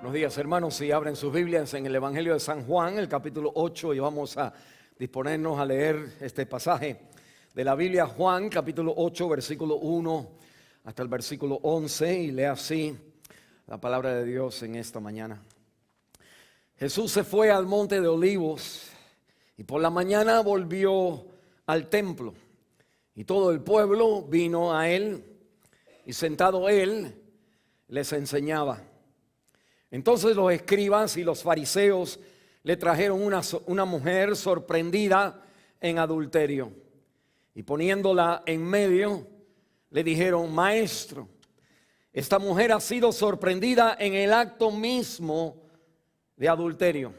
Buenos días, hermanos. Si abren sus Biblias en el Evangelio de San Juan, el capítulo 8, y vamos a disponernos a leer este pasaje de la Biblia. Juan, capítulo 8, versículo 1 hasta el versículo 11, y lea así la palabra de Dios en esta mañana. Jesús se fue al monte de Olivos y por la mañana volvió al templo, y todo el pueblo vino a él, y sentado él les enseñaba. Entonces los escribas y los fariseos le trajeron una mujer sorprendida en adulterio, y poniéndola en medio le dijeron: Maestro, esta mujer ha sido sorprendida en el acto mismo de adulterio.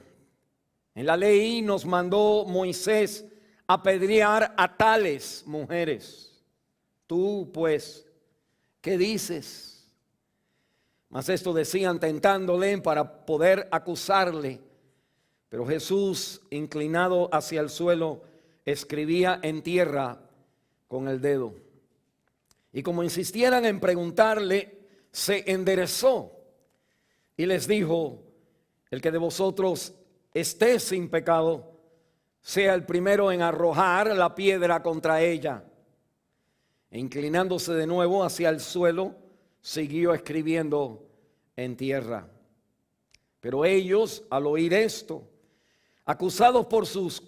En la ley nos mandó Moisés apedrear a tales mujeres. Tú, pues, ¿qué dices? Mas esto decían tentándole para poder acusarle. Pero Jesús, inclinado hacia el suelo, escribía en tierra con el dedo. Y como insistieran en preguntarle, se enderezó y les dijo: el que de vosotros esté sin pecado, sea el primero en arrojar la piedra contra ella. E inclinándose de nuevo hacia el suelo, siguió escribiendo en tierra. Pero ellos, al oír esto, acusados por sus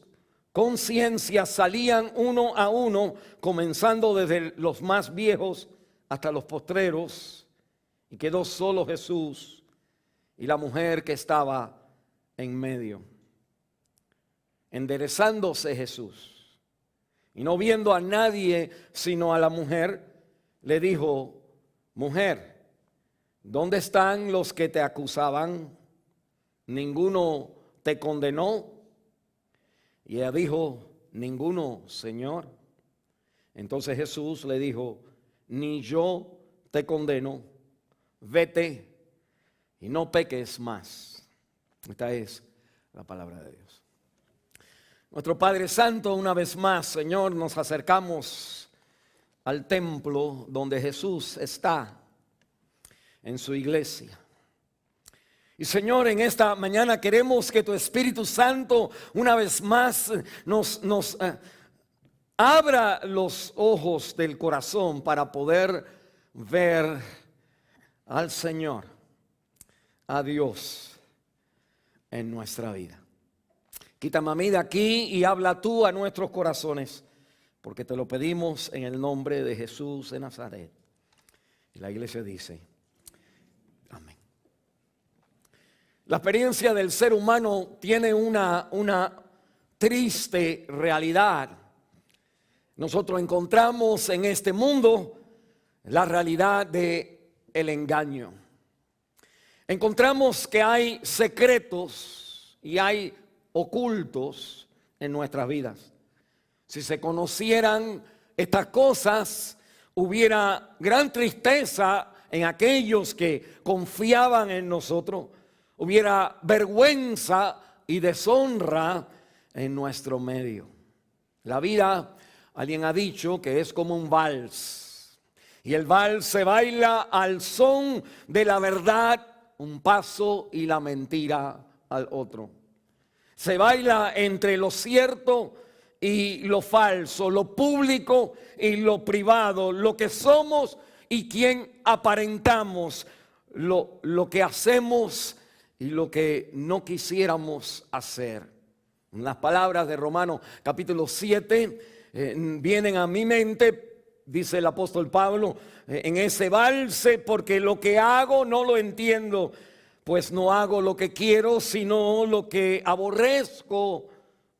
conciencias, salían uno a uno, comenzando desde los más viejos hasta los postreros, y quedó solo Jesús y la mujer que estaba en medio. Enderezándose Jesús, y no viendo a nadie sino a la mujer, le dijo: Mujer, ¿dónde están los que te acusaban? ¿Ninguno te condenó? Y ella dijo: Ninguno, Señor. Entonces Jesús le dijo: Ni yo te condeno, vete y no peques más. Esta es la palabra de Dios. Nuestro Padre Santo, una vez más, Señor, nos acercamos al templo donde Jesús está en su iglesia. Y Señor, en esta mañana queremos que tu Espíritu Santo una vez más nos abra los ojos del corazón para poder ver al Señor, a Dios en nuestra vida. Quítame a mí de aquí y habla tú a nuestros corazones, porque te lo pedimos en el nombre de Jesús de Nazaret. Y la iglesia dice: amén. La experiencia del ser humano tiene una triste realidad. Nosotros encontramos en este mundo la realidad del engaño. Encontramos que hay secretos y hay ocultos en nuestras vidas. Si se conocieran estas cosas, hubiera gran tristeza en aquellos que confiaban en nosotros. Hubiera vergüenza y deshonra en nuestro medio. La vida, alguien ha dicho que es como un vals. Y el vals se baila al son de la verdad, un paso, y la mentira al otro. Se baila entre lo cierto y lo falso, lo público y lo privado, lo que somos y quién aparentamos, lo que hacemos y lo que no quisiéramos hacer. Las palabras de Romanos capítulo 7 vienen a mi mente, dice el apóstol Pablo, en ese valse: porque lo que hago no lo entiendo, pues no hago lo que quiero, sino lo que aborrezco,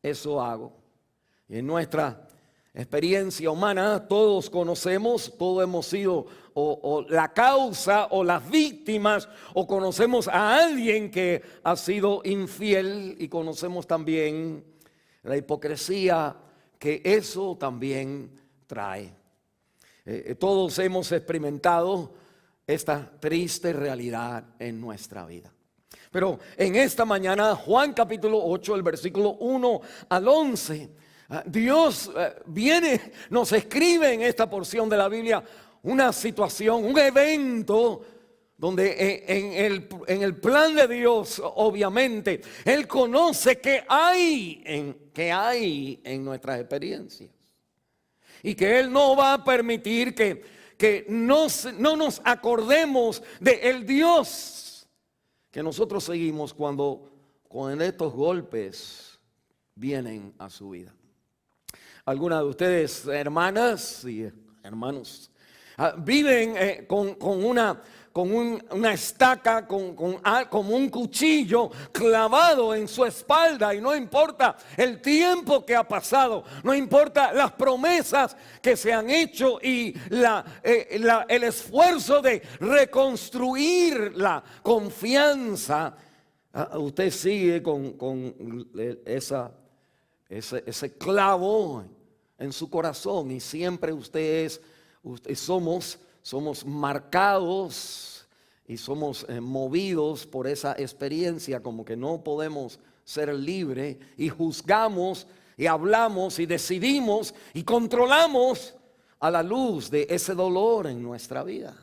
eso hago. Y en nuestra experiencia humana todos conocemos, todos hemos sido o la causa o las víctimas, o conocemos a alguien que ha sido infiel, y conocemos también la hipocresía que eso también trae. Todos hemos experimentado esta triste realidad en nuestra vida. Pero en esta mañana, Juan capítulo 8, el versículo 1 al 11, Dios nos escribe en esta porción de la Biblia una situación, un evento donde en el plan de Dios, obviamente, Él conoce qué hay en nuestras experiencias. Y que Él no va a permitir que no nos acordemos del Dios que nosotros seguimos cuando estos golpes vienen a su vida. Algunas de ustedes, hermanas y hermanos, viven con una estaca, como un cuchillo clavado en su espalda, y no importa el tiempo que ha pasado, no importa las promesas que se han hecho y el esfuerzo de reconstruir la confianza, usted sigue con ese clavo en su corazón, y siempre somos marcados y somos movidos por esa experiencia, como que no podemos ser libres, y juzgamos y hablamos y decidimos y controlamos a la luz de ese dolor en nuestra vida.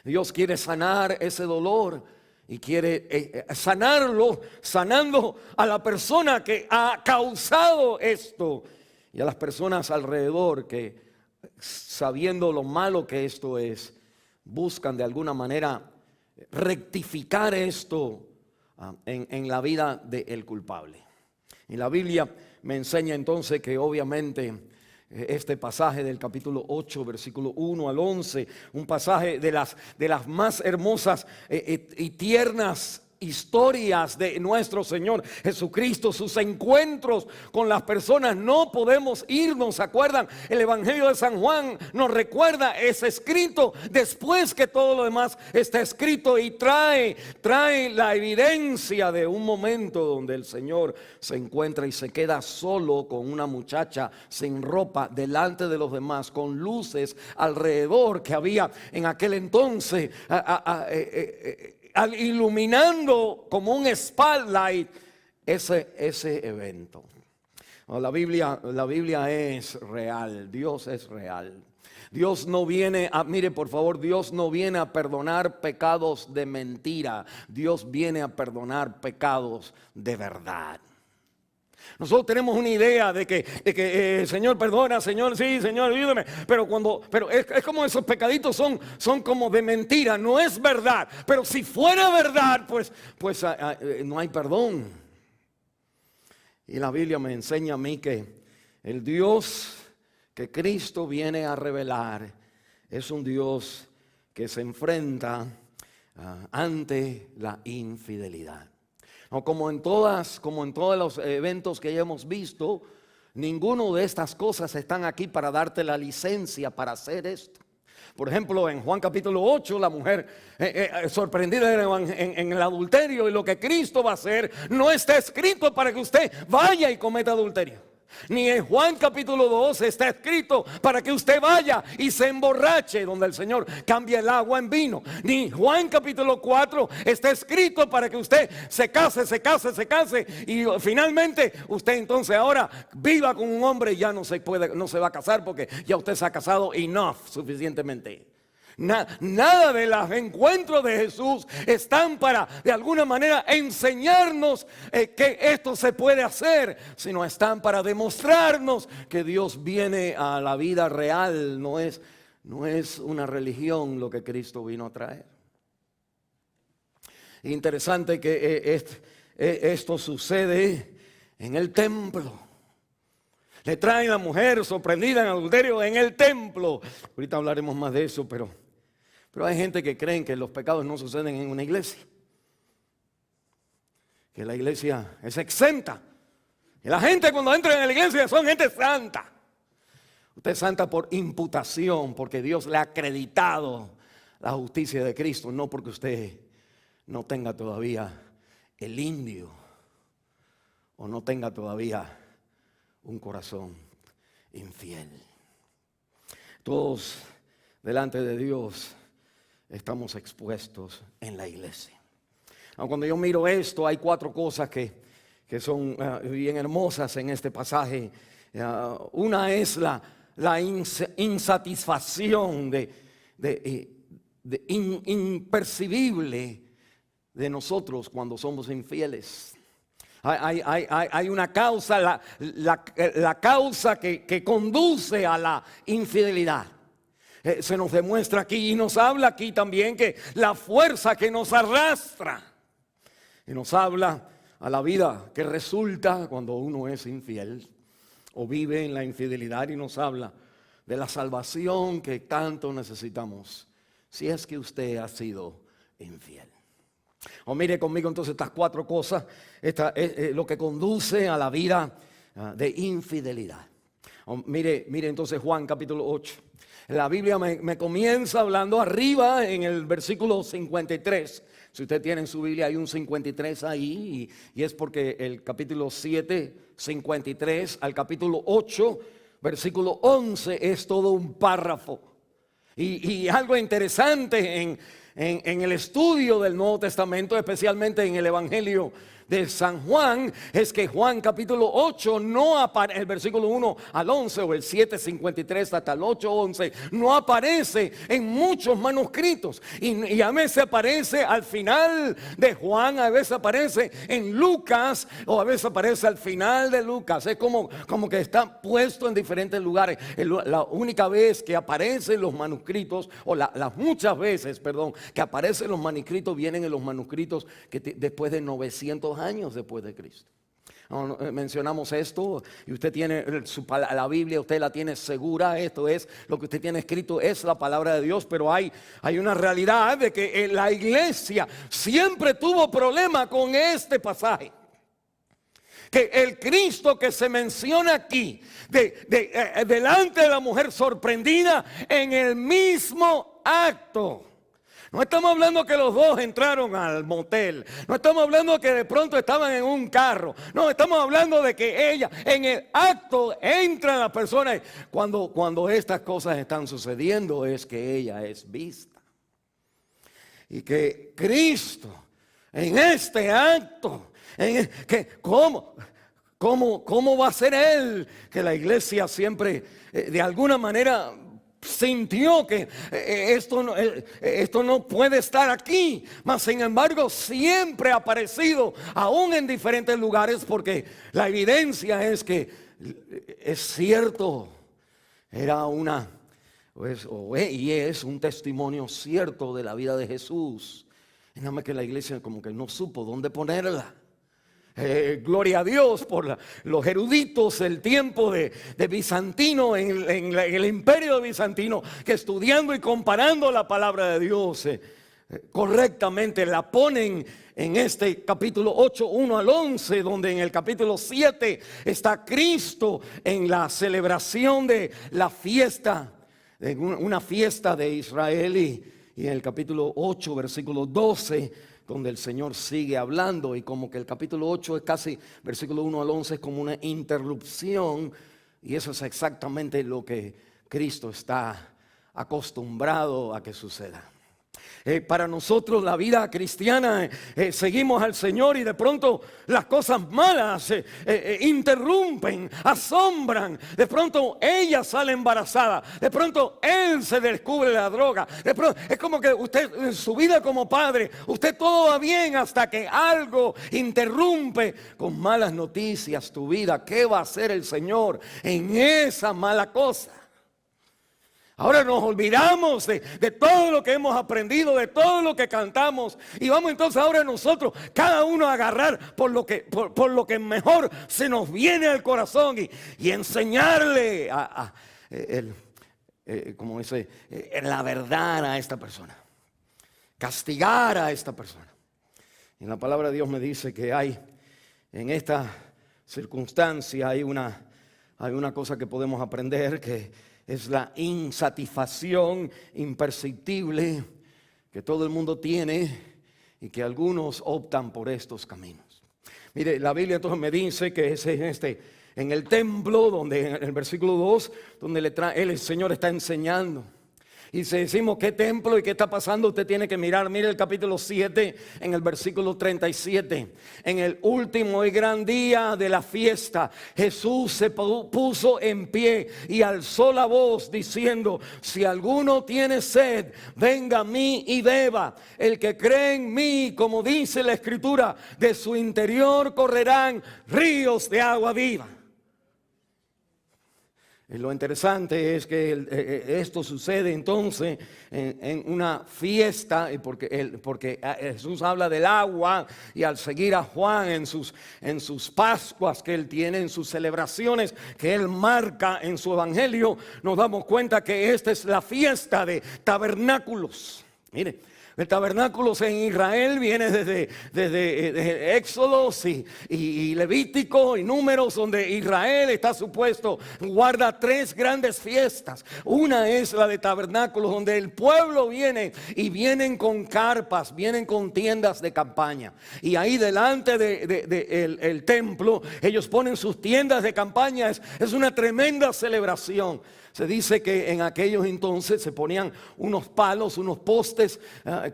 Dios quiere sanar ese dolor y quiere sanando a la persona que ha causado esto, y a las personas alrededor que, sabiendo lo malo que esto es, buscan de alguna manera rectificar esto en la vida del culpable. Y la Biblia me enseña entonces que obviamente este pasaje del capítulo 8, versículo 1 al 11, un pasaje de las más hermosas y tiernas historias de nuestro Señor Jesucristo, sus encuentros con las personas. No podemos irnos, ¿se acuerdan? El Evangelio de San Juan nos recuerda, es escrito después que todo lo demás está escrito, y trae la evidencia de un momento donde el Señor se encuentra y se queda solo con una muchacha sin ropa delante de los demás, con luces alrededor que había en aquel entonces, iluminando como un spotlight ese evento. La Biblia es real, Dios es real. Dios no viene mire por favor, Dios no viene a perdonar pecados de mentira, Dios viene a perdonar pecados de verdad. Nosotros tenemos una idea de que Señor perdona, Señor sí, Señor ayúdame, pero es como esos pecaditos son como de mentira, no es verdad. Pero si fuera verdad, pues no hay perdón. Y la Biblia me enseña a mí que el Dios que Cristo viene a revelar es un Dios que se enfrenta ante la infidelidad. No, como en todos los eventos que ya hemos visto, ninguno de estas cosas están aquí para darte la licencia para hacer esto. Por ejemplo, en Juan capítulo 8, la mujer sorprendida en el adulterio, y lo que Cristo va a hacer no está escrito para que usted vaya y cometa adulterio. Ni en Juan capítulo 12 está escrito para que usted vaya y se emborrache, donde el Señor cambia el agua en vino. Ni Juan capítulo 4 está escrito para que usted se case y finalmente usted entonces ahora viva con un hombre y ya no se va a casar, porque ya usted se ha casado suficientemente. Nada de los encuentros de Jesús están para de alguna manera enseñarnos que esto se puede hacer, sino están para demostrarnos que Dios viene a la vida real. No es una religión lo que Cristo vino a traer. Interesante que esto sucede en el templo. Le traen a la mujer sorprendida en adulterio en el templo. Ahorita hablaremos más de eso, pero hay gente que creen que los pecados no suceden en una iglesia, que la iglesia es exenta, y la gente cuando entra en la iglesia son gente santa. Usted es santa por imputación, porque Dios le ha acreditado la justicia de Cristo, no porque usted no tenga todavía el indio o no tenga todavía un corazón infiel. Todos delante de Dios estamos expuestos en la iglesia. Cuando yo miro esto, hay 4 cosas que son bien hermosas en este pasaje. Una es la insatisfacción de impercibible de nosotros cuando somos infieles. Hay una causa, la causa que conduce a la infidelidad. Se nos demuestra aquí y nos habla aquí también que la fuerza que nos arrastra. Y nos habla a la vida que resulta cuando uno es infiel o vive en la infidelidad, y nos habla de la salvación que tanto necesitamos si es que usted ha sido infiel. O mire conmigo entonces estas 4 cosas, lo que conduce a la vida de infidelidad. Mire entonces Juan capítulo 8. La Biblia me comienza hablando arriba en el versículo 53. Si usted tiene en su Biblia hay un 53 ahí, y es porque el capítulo 7, 53 al capítulo 8, versículo 11 es todo un párrafo. Y algo interesante en el estudio del Nuevo Testamento, especialmente en el Evangelio de San Juan, es que Juan capítulo 8 no aparece, el versículo 1 al 11 o el 7:53 hasta el 8:11 no aparece en muchos manuscritos, y a veces aparece al final de Juan, a veces aparece en Lucas, o a veces aparece al final de Lucas. Es como que está puesto en diferentes lugares. La única vez que aparecen los manuscritos, o las muchas veces, perdón, que aparecen los manuscritos, vienen en los manuscritos que después de 900 años después de Cristo. Mencionamos esto, y usted tiene la Biblia, usted la tiene segura. Esto es lo que usted tiene escrito, es la palabra de Dios. Pero hay una realidad de que la iglesia siempre tuvo problema con este pasaje. Que el Cristo que se menciona aquí, delante de la mujer sorprendida en el mismo acto. No estamos hablando que los dos entraron al motel. No estamos hablando que de pronto estaban en un carro. No, estamos hablando de que ella en el acto entra la persona. Cuando estas cosas están sucediendo es que ella es vista. Y que Cristo en este acto, ¿cómo va a ser Él? Que la iglesia siempre de alguna manera sintió que esto no puede estar aquí, mas sin embargo siempre ha aparecido aún en diferentes lugares, porque la evidencia es que es cierto, y es un testimonio cierto de la vida de Jesús. Y nada más que la iglesia como que no supo dónde ponerla. Gloria a Dios por los eruditos del tiempo de Bizantino, en el imperio de Bizantino, que estudiando y comparando la palabra de Dios correctamente la ponen en este capítulo 8, 1 al 11, donde en el capítulo 7 está Cristo en la celebración de la fiesta, una fiesta de Israel, y en el capítulo 8, versículo 12, donde el Señor sigue hablando, y como que el capítulo 8 es casi, versículo 1 al 11 es como una interrupción, y eso es exactamente lo que Cristo está acostumbrado a que suceda. Para nosotros la vida cristiana, seguimos al Señor y de pronto las cosas malas interrumpen, asombran. De pronto ella sale embarazada, de pronto él se descubre la droga. De pronto, es como que usted en su vida como padre, usted todo va bien hasta que algo interrumpe con malas noticias tu vida. ¿Qué va a hacer el Señor en esa mala cosa? Ahora nos olvidamos de todo lo que hemos aprendido, de todo lo que cantamos, y vamos entonces ahora nosotros, cada uno a agarrar por lo que mejor se nos viene al corazón, y enseñarle como dice, la verdad a esta persona, castigar a esta persona. Y la palabra de Dios me dice que hay en esta circunstancia hay una cosa que podemos aprender, que es la insatisfacción imperceptible que todo el mundo tiene, y que algunos optan por estos caminos. Mire, la Biblia entonces me dice que es en el templo, donde en el versículo 2, donde el Señor está enseñando. Y si decimos qué templo y qué está pasando, usted tiene que mirar. Mire el capítulo 7 en el versículo 37. En el último y gran día de la fiesta, Jesús se puso en pie y alzó la voz diciendo: si alguno tiene sed, venga a mí y beba. El que cree en mí, como dice la Escritura, de su interior correrán ríos de agua viva. Y lo interesante es que esto sucede entonces en una fiesta, porque Jesús habla del agua, y al seguir a Juan en sus Pascuas que él tiene, en sus celebraciones que él marca en su evangelio, nos damos cuenta que esta es la fiesta de tabernáculos. Mire, el tabernáculo en Israel viene desde Éxodo y Levítico y Números, donde Israel está supuesto, guarda 3 grandes fiestas. Una es la de tabernáculos, donde el pueblo viene y vienen con carpas, vienen con tiendas de campaña. Y ahí delante del templo ellos ponen sus tiendas de campaña. Es una tremenda celebración. Se dice que en aquellos entonces se ponían unos palos, unos postes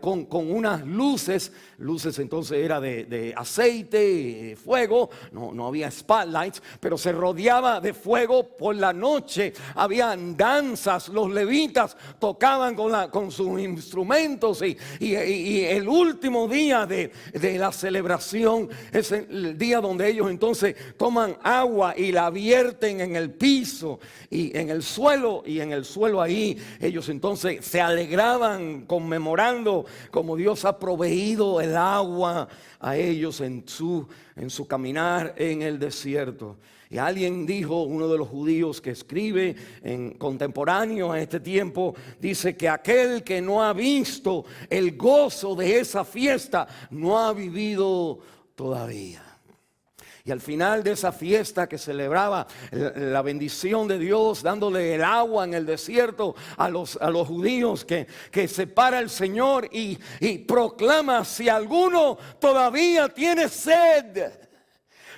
con unas luces. Luces entonces era de aceite, fuego, no había spotlights, pero se rodeaba de fuego por la noche. Habían danzas, los levitas tocaban con sus instrumentos, y el último día de la celebración es el día donde ellos entonces toman agua y la vierten en el piso y en el suelo. Y en el suelo ahí ellos entonces se alegraban conmemorando como Dios ha proveído el agua a ellos en su caminar en el desierto. Y alguien dijo, uno de los judíos que escribe en contemporáneo a este tiempo, dice que aquel que no ha visto el gozo de esa fiesta no ha vivido todavía. Y al final de esa fiesta que celebraba la bendición de Dios, dándole el agua en el desierto a los judíos, que se para el Señor y proclama: si alguno todavía tiene sed,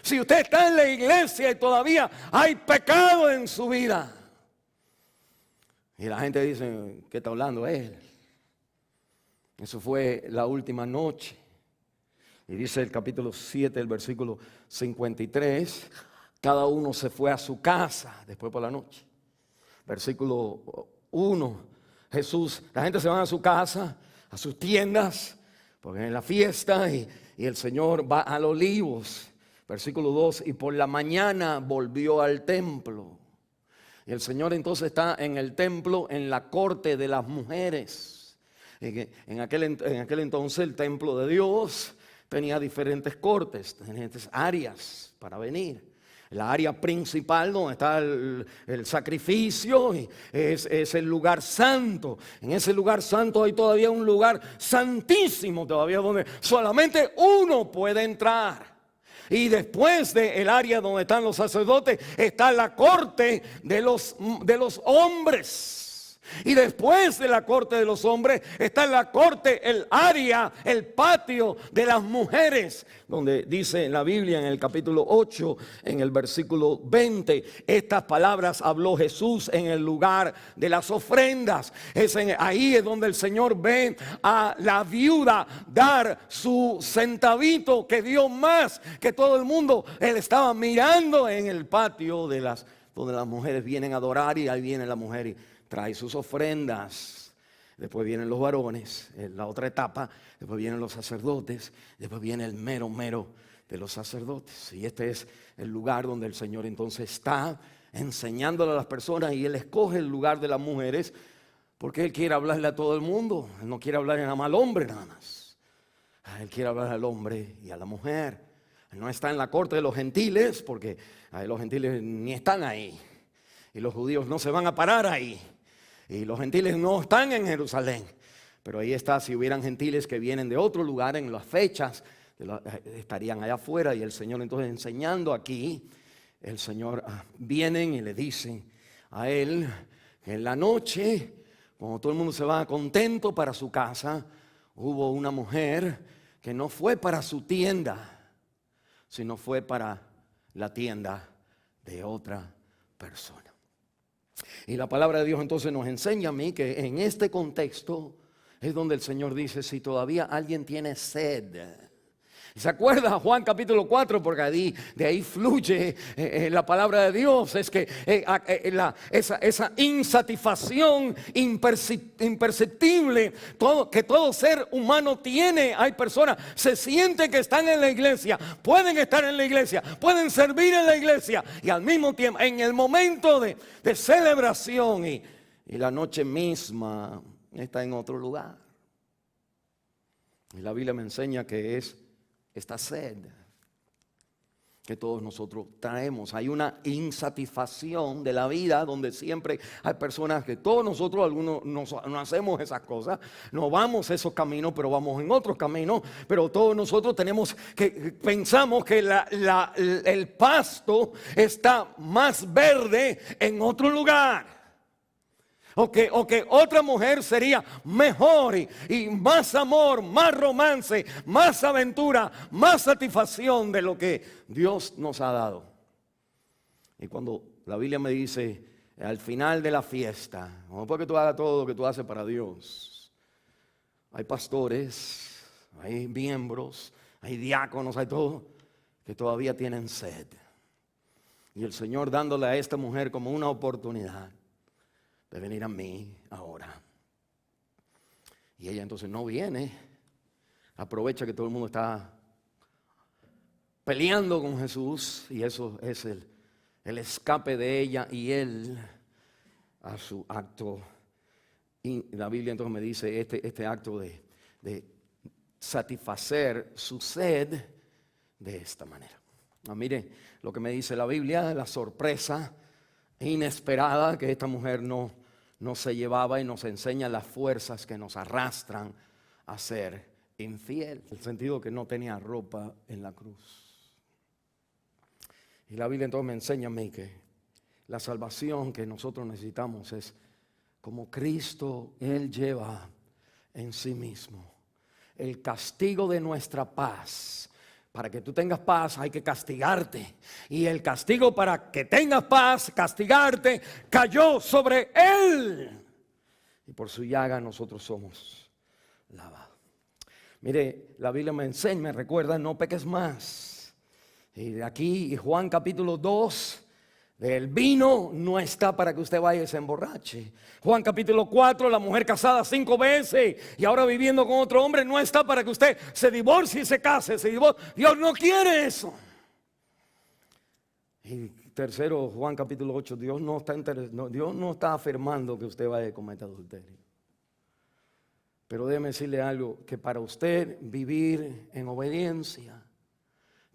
si usted está en la iglesia y todavía hay pecado en su vida. Y la gente dice: ¿qué está hablando él? Eso fue la última noche. Y dice el capítulo 7, el versículo 53, cada uno se fue a su casa después por la noche. Versículo 1, la gente se va a su casa, a sus tiendas, porque es la fiesta, y el Señor va al Olivos. Versículo 2, y por la mañana volvió al templo. Y el Señor entonces está en el templo, en la corte de las mujeres. En aquel entonces el templo de Dios tenía diferentes cortes, diferentes áreas para venir. La área principal donde está el sacrificio es el lugar santo. En ese lugar santo hay todavía un lugar santísimo todavía, donde solamente uno puede entrar. Y después del área donde están los sacerdotes está la corte de los hombres. Y después de la corte de los hombres está la corte, el área, el patio de las mujeres, donde dice en la Biblia, en el capítulo 8, en el versículo 20, estas palabras habló Jesús en el lugar de las ofrendas. Ahí es donde el Señor ve a la viuda dar su centavito, que dio más que todo el mundo. Él estaba mirando en el patio donde las mujeres vienen a adorar, y ahí viene la mujer y trae sus ofrendas. Después vienen los varones, en la otra etapa. Después vienen los sacerdotes. Después viene el mero de los sacerdotes. Y este es el lugar donde el Señor entonces está enseñándole a las personas. Y Él escoge el lugar de las mujeres porque Él quiere hablarle a todo el mundo. Él no quiere hablarle nada más al hombre nada más. Él quiere hablar al hombre y a la mujer. Él no está en la corte de los gentiles, porque los gentiles ni están ahí. Y los judíos no se van a parar ahí. Y los gentiles no están en Jerusalén. Pero ahí está, si hubieran gentiles que vienen de otro lugar en las fechas, estarían allá afuera. Y el Señor entonces enseñando aquí, el Señor vienen y le dicen a él que en la noche, cuando todo el mundo se va contento para su casa, hubo una mujer que no fue para su tienda, sino fue para la tienda de otra persona. Y la palabra de Dios entonces nos enseña a mí que en este contexto es donde el Señor dice, si todavía alguien tiene sed. ¿Se acuerda Juan capítulo 4? Porque de ahí fluye la palabra de Dios. Es que esa insatisfacción imperceptible que todo ser humano tiene. Hay personas, se sienten que están en la iglesia, pueden estar en la iglesia, pueden servir en la iglesia, y al mismo tiempo en el momento de celebración y la noche misma está en otro lugar. Y la Biblia me enseña que es esta sed que todos nosotros traemos. Hay una insatisfacción de la vida donde siempre hay personas que todos nosotros, algunos no hacemos esas cosas, no vamos esos caminos, pero vamos en otros caminos. Pero todos nosotros pensamos que el pasto está más verde en otro lugar. O que otra mujer sería mejor y más amor, más romance, más aventura, más satisfacción de lo que Dios nos ha dado. Y cuando la Biblia me dice, al final de la fiesta, no porque tú hagas todo lo que tú haces para Dios, hay pastores, hay miembros, hay diáconos, hay todo, que todavía tienen sed. Y el Señor dándole a esta mujer como una oportunidad de venir a mí ahora. Y ella entonces no viene, aprovecha que todo el mundo está peleando con Jesús, y eso es el escape de ella y él a su acto. Y la Biblia entonces me dice este acto de satisfacer su sed de esta manera. Mire lo que me dice la Biblia, la sorpresa inesperada que esta mujer no se llevaba, y nos enseña las fuerzas que nos arrastran a ser infiel. El sentido que no tenía ropa en la cruz. Y la Biblia entonces me enseña a mí que la salvación que nosotros necesitamos es como Cristo, Él lleva en sí mismo el castigo de nuestra paz. Para que tú tengas paz hay que castigarte. Y el castigo para que tengas paz, castigarte, cayó sobre Él. Y por su llaga nosotros somos lavados. Mire, la Biblia me recuerda, no peques más. Y de aquí Juan capítulo 2, el vino no está para que usted vaya y se emborrache. Juan capítulo 4, la mujer casada 5 veces y ahora viviendo con otro hombre, no está para que usted se divorcie y se case. Dios no quiere eso. Y tercero, Juan capítulo 8, Dios no está afirmando que usted vaya a cometer adulterio. Pero déjeme decirle algo, que para usted vivir en obediencia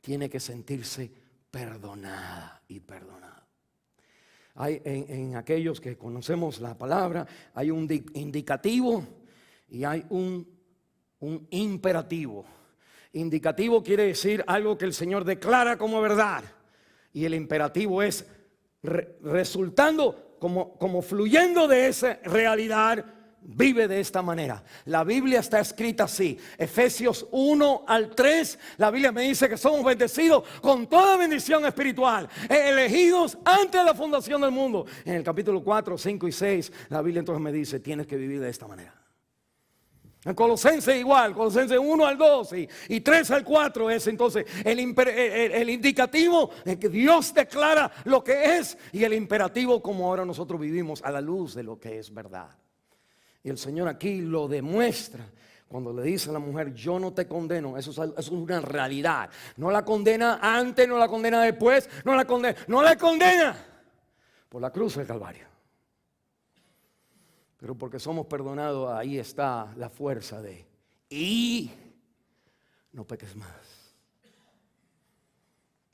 tiene que sentirse perdonada y perdonado. Hay en aquellos que conocemos la palabra, hay un indicativo y hay un imperativo. Indicativo quiere decir algo que el Señor declara como verdad, y el imperativo es resultando como fluyendo de esa realidad. Vive de esta manera. La Biblia está escrita así. Efesios 1 al 3. La Biblia me dice que somos bendecidos con toda bendición espiritual, elegidos antes de la fundación del mundo. En el capítulo 4, 5 y 6 la Biblia entonces me dice, tienes que vivir de esta manera. En Colosenses igual, Colosenses 1 al 2 y 3 al 4 es entonces el indicativo de que Dios declara lo que es, y el imperativo como ahora nosotros vivimos a la luz de lo que es verdad. Y el Señor aquí lo demuestra cuando le dice a la mujer, yo no te condeno. Eso es una realidad. No la condena antes, no la condena después, no la condena por la cruz del Calvario. Pero porque somos perdonados, ahí está la fuerza y no peques más.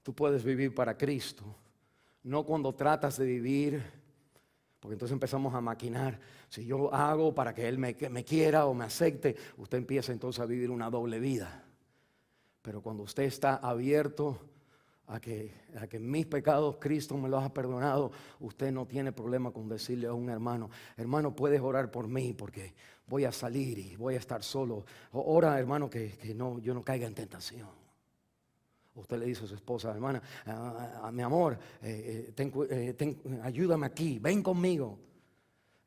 Tú puedes vivir para Cristo, no cuando tratas de vivir, porque entonces empezamos a maquinar. Si yo hago para que Él me quiera o me acepte, usted empieza entonces a vivir una doble vida. Pero cuando usted está abierto a que mis pecados Cristo me los ha perdonado, usted no tiene problema con decirle a un hermano, hermano, puedes orar por mí porque voy a salir y voy a estar solo. Ora, hermano, que yo no caiga en tentación. Usted le dice a su esposa, hermana, mi amor, ayúdame aquí, ven conmigo.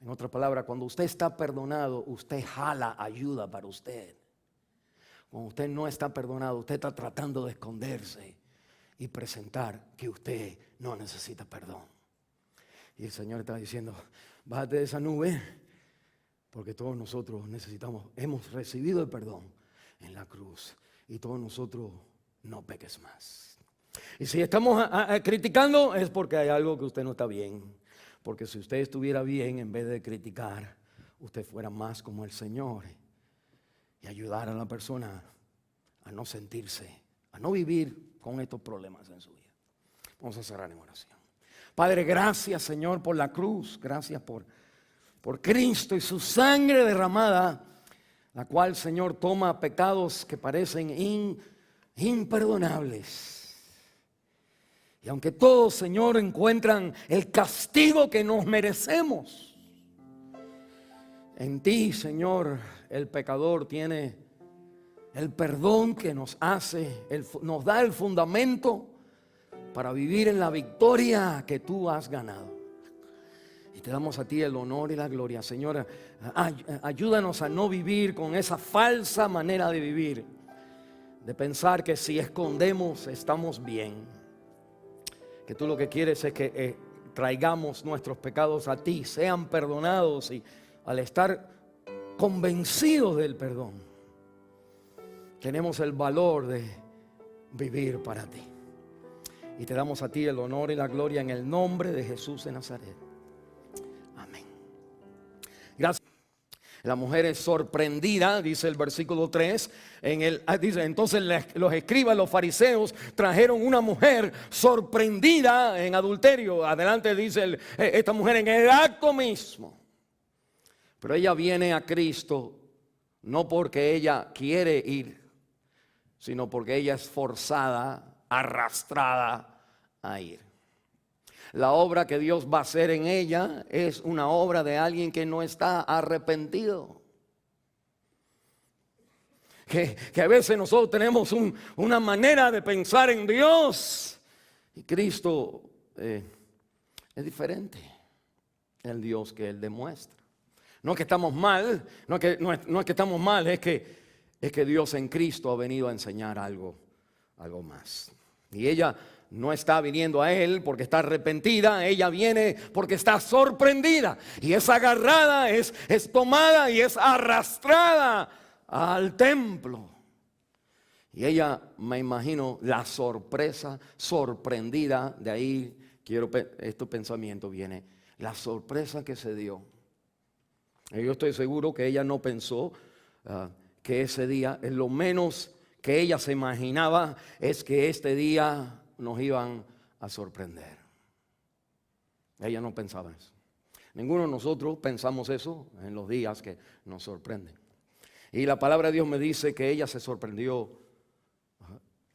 En otras palabras, cuando usted está perdonado, usted jala ayuda para usted. Cuando usted no está perdonado, usted está tratando de esconderse y presentar que usted no necesita perdón. Y el Señor está diciendo, bájate de esa nube, porque todos nosotros hemos recibido el perdón en la cruz. Y todos nosotros no peques más. Y si estamos criticando es porque hay algo que usted no está bien. Porque si usted estuviera bien, en vez de criticar, usted fuera más como el Señor y ayudar a la persona a no sentirse, a no vivir con estos problemas en su vida. Vamos a cerrar en oración. Padre, gracias, Señor, por la cruz. Gracias por Cristo y su sangre derramada, la cual, Señor, toma pecados que parecen imperdonables. Y aunque todos, Señor, encuentran el castigo que nos merecemos, en ti, Señor, el pecador tiene el perdón que nos da el fundamento para vivir en la victoria que tú has ganado. Y te damos a ti el honor y la gloria. Señor, ayúdanos a no vivir con esa falsa manera de vivir, de pensar que si escondemos estamos bien. Que tú lo que quieres es que traigamos nuestros pecados a ti, sean perdonados, y al estar convencidos del perdón, tenemos el valor de vivir para ti. Y te damos a ti el honor y la gloria en el nombre de Jesús de Nazaret. Amén. Gracias. La mujer es sorprendida, dice el versículo 3. Dice, entonces los escribas, los fariseos, trajeron una mujer sorprendida en adulterio. Adelante dice esta mujer en el acto mismo. Pero ella viene a Cristo no porque ella quiere ir, sino porque ella es forzada, arrastrada a ir. La obra que Dios va a hacer en ella es una obra de alguien que no está arrepentido. Que a veces nosotros tenemos una manera de pensar en Dios, y Cristo es diferente. El Dios que Él demuestra. No es que estamos mal, no es que estamos mal, es que Dios en Cristo ha venido a enseñar algo más. Y ella no está viniendo a Él porque está arrepentida, ella viene porque está sorprendida. Y es agarrada, es tomada y es arrastrada al templo. Y ella, me imagino, la sorpresa, sorprendida, de ahí este pensamiento viene, la sorpresa que se dio. Y yo estoy seguro que ella no pensó que ese día, en lo menos que ella se imaginaba, es que este día nos iban a sorprender. Ella no pensaba eso. Ninguno de nosotros pensamos eso en los días que nos sorprenden. Y la palabra de Dios me dice que ella se sorprendió.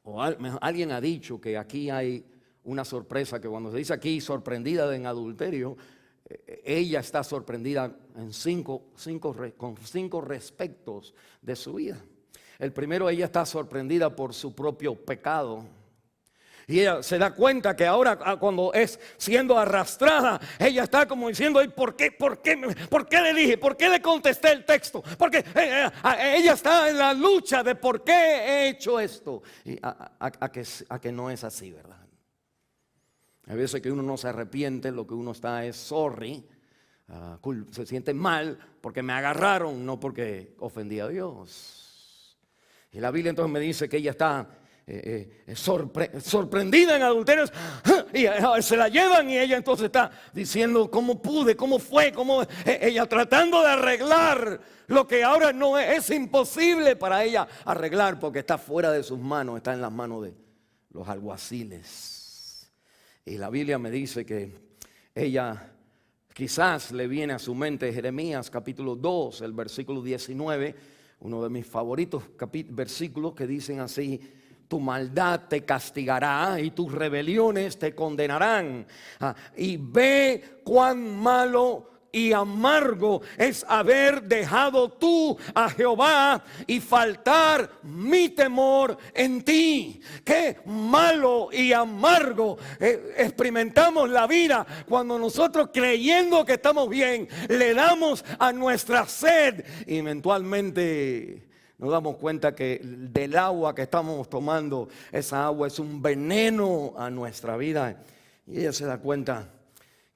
O alguien ha dicho que aquí hay una sorpresa, que cuando se dice aquí sorprendida en adulterio, ella está sorprendida en con cinco respectos de su vida. El primero, ella está sorprendida por su propio pecado. Y ella se da cuenta que ahora, cuando es siendo arrastrada, ella está como diciendo, ¿por qué le dije? ¿Por qué le contesté el texto? Porque ella está en la lucha de por qué he hecho esto. Y a que no es así, ¿verdad? A veces que uno no se arrepiente, lo que uno está es sorry, se siente mal porque me agarraron, no porque ofendí a Dios. Y la Biblia entonces me dice que ella está sorprendida en adulterios, y se la llevan, y ella entonces está diciendo cómo pude, cómo fue, ella tratando de arreglar lo que ahora no es imposible para ella arreglar, porque está fuera de sus manos, está en las manos de los alguaciles. Y la Biblia me dice que ella quizás le viene a su mente Jeremías capítulo 2, el versículo 19, uno de mis favoritos versículos, que dicen así: tu maldad te castigará y tus rebeliones te condenarán. Y ve cuán malo y amargo es haber dejado tú a Jehová y faltar mi temor en ti. Qué malo y amargo experimentamos la vida cuando nosotros, creyendo que estamos bien, le damos a nuestra sed y eventualmente nos damos cuenta que del agua que estamos tomando, esa agua es un veneno a nuestra vida. Y ella se da cuenta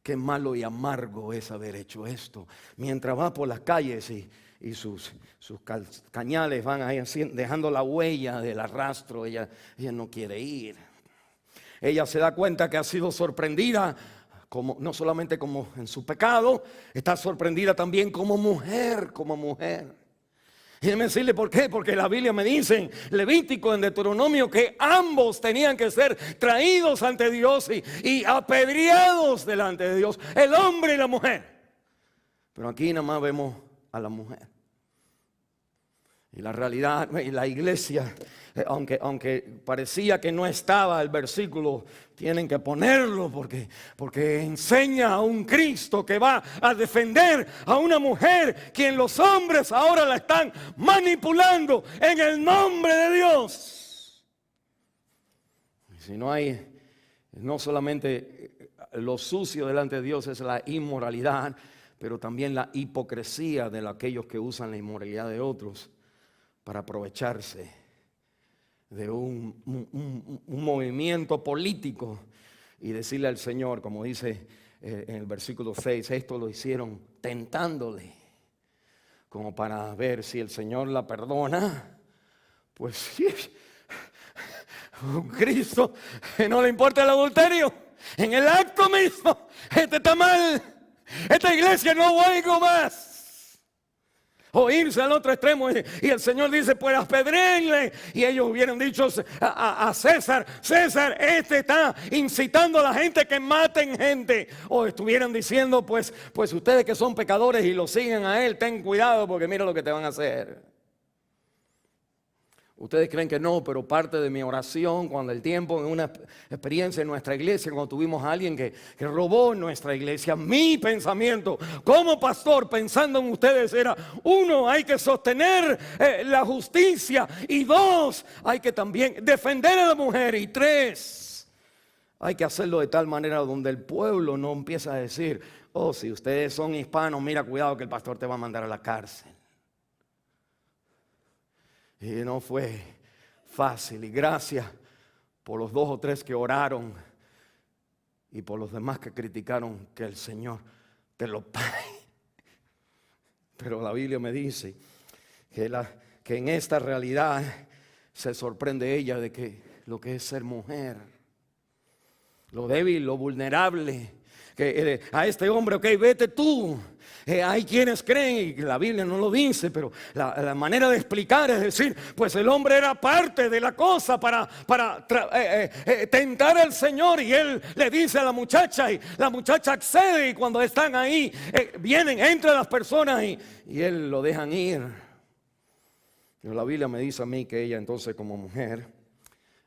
qué malo y amargo es haber hecho esto. Mientras va por las calles y sus cañales van ahí dejando la huella del arrastro, ella no quiere ir. Ella se da cuenta que ha sido sorprendida, no solamente como en su pecado, está sorprendida también como mujer. Y déjeme decirle por qué, porque la Biblia me dice en Levítico, en Deuteronomio, que ambos tenían que ser traídos ante Dios y apedreados delante de Dios, el hombre y la mujer. Pero aquí nada más vemos a la mujer. Y la realidad, y la iglesia, aunque parecía que no estaba el versículo, tienen que ponerlo porque enseña a un Cristo que va a defender a una mujer quien los hombres ahora la están manipulando en el nombre de Dios. Y si no solamente lo sucio delante de Dios es la inmoralidad, pero también la hipocresía de aquellos que usan la inmoralidad de otros para aprovecharse de un movimiento político y decirle al Señor, como dice en el versículo 6, esto lo hicieron tentándole, como para ver si el Señor la perdona. Pues sí, un Cristo que no le importa el adulterio, en el acto mismo, este está mal, esta iglesia no oigo más. O irse al otro extremo y el Señor dice, pues apedréenle. Y ellos hubieran dicho a César, este está incitando a la gente que maten gente. O estuvieran diciendo, pues ustedes que son pecadores y lo siguen a él, ten cuidado porque mira lo que te van a hacer. Ustedes creen que no, pero parte de mi oración, cuando el tiempo, en una experiencia en nuestra iglesia, cuando tuvimos a alguien que robó en nuestra iglesia, mi pensamiento como pastor, pensando en ustedes, era: uno, hay que sostener la justicia, y dos, hay que también defender a la mujer, y tres, hay que hacerlo de tal manera donde el pueblo no empieza a decir, oh, si ustedes son hispanos, mira, cuidado que el pastor te va a mandar a la cárcel. Y no fue fácil, y gracias por los 2 o 3 que oraron y por los demás que criticaron, que el Señor te lo pague. Pero la Biblia me dice que en esta realidad se sorprende ella de que lo que es ser mujer, lo débil, lo vulnerable, que a este hombre, ok, vete tú. Hay quienes creen, y la Biblia no lo dice, pero la manera de explicar es decir, pues el hombre era parte de la cosa para tentar al Señor, y él le dice a la muchacha, y la muchacha accede, y cuando están ahí, vienen entre las personas y él lo dejan ir. Pero la Biblia me dice a mí que ella entonces, como mujer,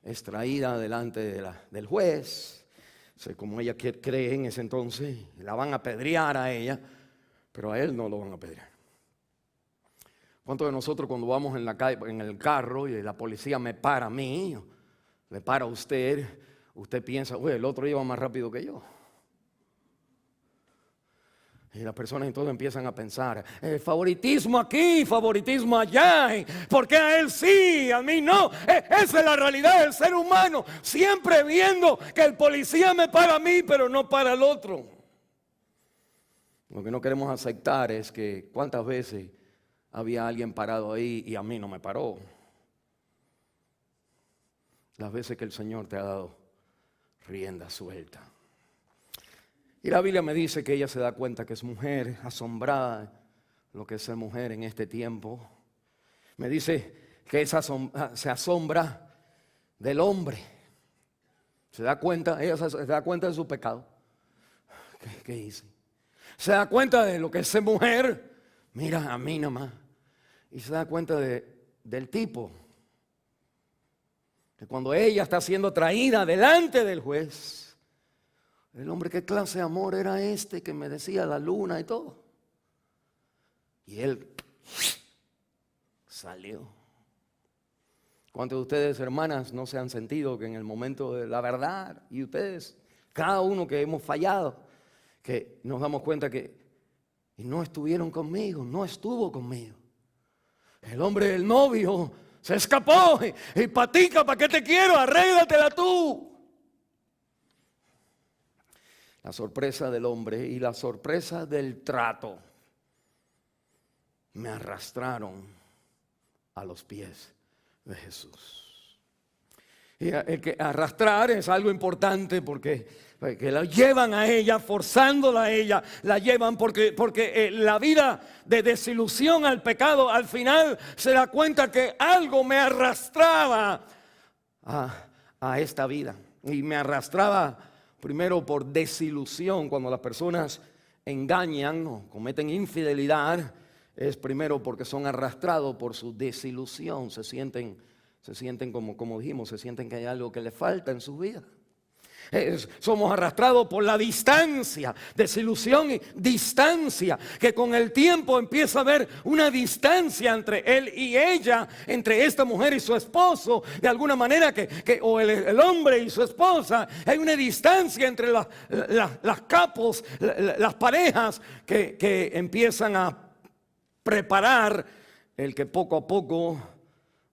es traída delante del juez. Como ella cree en ese entonces, la van a apedrear a ella, pero a él no lo van a apedrear. ¿Cuántos de nosotros, cuando vamos en la calle, en el carro, y la policía me para a mí, le para a usted piensa, uy, el otro iba más rápido que yo? Y las personas entonces empiezan a pensar, favoritismo aquí, favoritismo allá, ¿por qué a él sí, a mí no? Esa es la realidad del ser humano, siempre viendo que el policía me para a mí, pero no para el otro. Lo que no queremos aceptar es que cuántas veces había alguien parado ahí y a mí no me paró. Las veces que el Señor te ha dado rienda suelta. Y la Biblia me dice que ella se da cuenta que es mujer, asombrada lo que es ser mujer en este tiempo. Me dice que se asombra del hombre. Se da cuenta, ella se da cuenta de su pecado. ¿Qué hice? Se da cuenta de lo que es ser mujer. Mira, a mí nada más. Y se da cuenta del tipo. Que cuando ella está siendo traída delante del juez, el hombre, ¿qué clase de amor era este que me decía la luna y todo? Y él salió. ¿Cuántos de ustedes, hermanas, no se han sentido que en el momento de la verdad, y ustedes, cada uno que hemos fallado, que nos damos cuenta que no estuvieron conmigo, no estuvo conmigo? El hombre del novio se escapó y patica, ¿para qué te quiero? Arréglatela tú. La sorpresa del hombre y la sorpresa del trato me arrastraron a los pies de Jesús. Y el que arrastrar es algo importante porque la llevan a ella, forzándola a ella, la llevan porque la vida de desilusión al pecado al final se da cuenta que algo me arrastraba a esta vida. Y me arrastraba primero por desilusión. Cuando las personas engañan o cometen infidelidad, es primero porque son arrastrados por su desilusión. Se sienten como dijimos, se sienten que hay algo que le falta en su vida. Somos arrastrados por la distancia, desilusión y distancia, que con el tiempo empieza a haber una distancia entre él y ella, entre esta mujer y su esposo, de alguna manera o el hombre y su esposa. Hay una distancia entre las capos, las parejas que empiezan a preparar el que poco a poco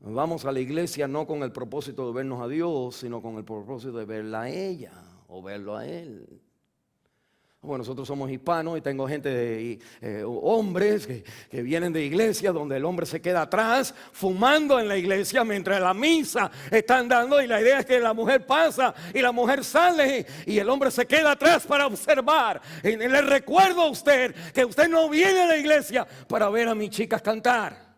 vamos a la iglesia no con el propósito de vernos a Dios, sino con el propósito de verla a ella o verlo a él. Bueno, nosotros somos hispanos y tengo gente, hombres que vienen de iglesias donde el hombre se queda atrás fumando en la iglesia mientras la misa están dando, y la idea es que la mujer pasa y la mujer sale y el hombre se queda atrás para observar. Y le recuerdo a usted que usted no viene a la iglesia para ver a mis chicas cantar.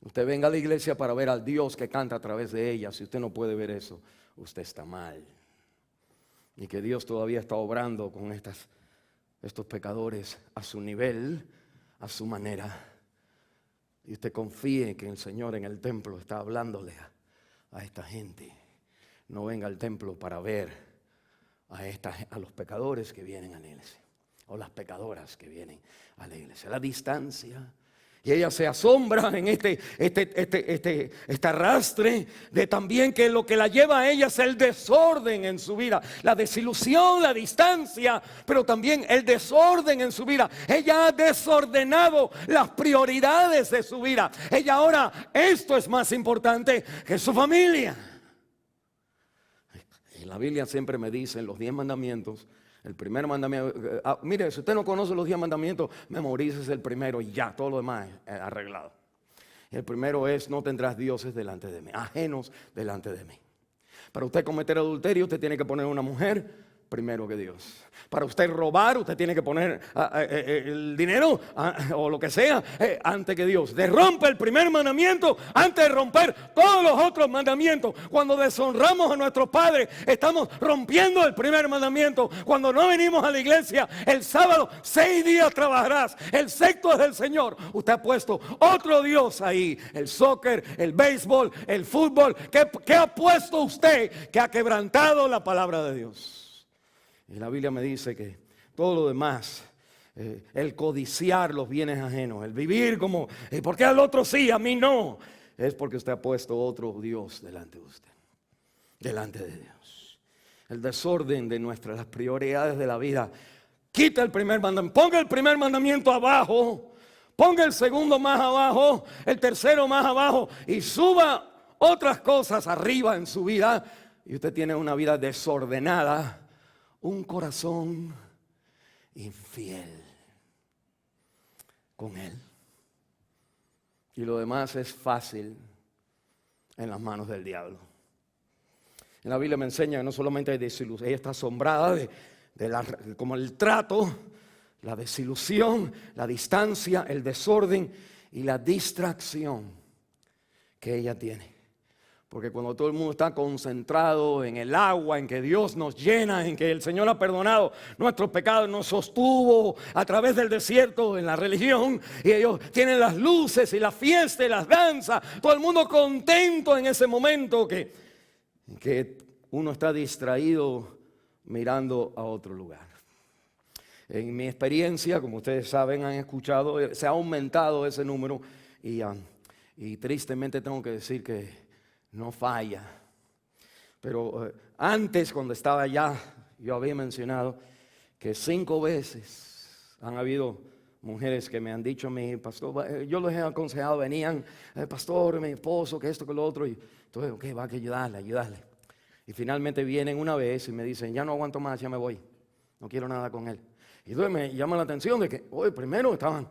Usted venga a la iglesia para ver al Dios que canta a través de ella. Si usted no puede ver eso, usted está mal. Y que Dios todavía está obrando con estos pecadores a su nivel, a su manera. Y usted confíe que el Señor en el templo está hablándole a esta gente. No venga al templo para ver a los pecadores que vienen a la iglesia, o las pecadoras que vienen a la iglesia. La distancia. Y ella se asombra en este arrastre de también que lo que la lleva a ella es el desorden en su vida. La desilusión, la distancia, pero también el desorden en su vida. Ella ha desordenado las prioridades de su vida. Ella ahora, esto es más importante que su familia. Y la Biblia siempre me dice en los 10 mandamientos, el primer mandamiento, mire, si usted no conoce los 10 mandamientos, memorícese el primero y ya, todo lo demás es arreglado. El primero es: no tendrás dioses delante de mí, ajenos delante de mí. Para usted cometer adulterio, usted tiene que poner una mujer primero que Dios. Para usted robar, usted tiene que poner el dinero o lo que sea antes que Dios. De rompe el primer mandamiento antes de romper todos los otros mandamientos. Cuando deshonramos a nuestros padres, estamos rompiendo el primer mandamiento. Cuando no venimos a la iglesia el sábado, 6 días trabajarás, el sexto es del Señor. Usted ha puesto otro Dios ahí, el soccer, el béisbol, el fútbol. ¿Qué ha puesto usted que ha quebrantado la palabra de Dios? Y la Biblia me dice que todo lo demás, el codiciar los bienes ajenos, el vivir como, ¿por qué al otro sí, a mí no? Es porque usted ha puesto otro Dios delante de usted, delante de Dios. El desorden de las prioridades de la vida. Quita el primer mandamiento, ponga el primer mandamiento abajo, ponga el segundo más abajo, el tercero más abajo y suba otras cosas arriba en su vida. Y usted tiene una vida desordenada. Un corazón infiel con Él. Y lo demás es fácil en las manos del diablo. En la Biblia me enseña que no solamente hay desilusión, ella está asombrada como el trato, la desilusión, la distancia, el desorden y la distracción que ella tiene. Porque cuando todo el mundo está concentrado en el agua, en que Dios nos llena, en que el Señor ha perdonado nuestros pecados, nos sostuvo a través del desierto en la religión, y ellos tienen las luces y la fiesta y las danzas, todo el mundo contento en ese momento que uno está distraído mirando a otro lugar. En mi experiencia, como ustedes saben, han escuchado, se ha aumentado ese número y tristemente tengo que decir que no falla. Pero antes, cuando estaba allá, yo había mencionado que 5 veces han habido mujeres que me han dicho a mí, pastor, yo los he aconsejado, venían, pastor, mi esposo, que esto, que lo otro, y entonces, ok, va a ayudarle. Y finalmente vienen una vez y me dicen, ya no aguanto más, ya me voy, no quiero nada con él. Y entonces me llama la atención de que, oye, primero estaban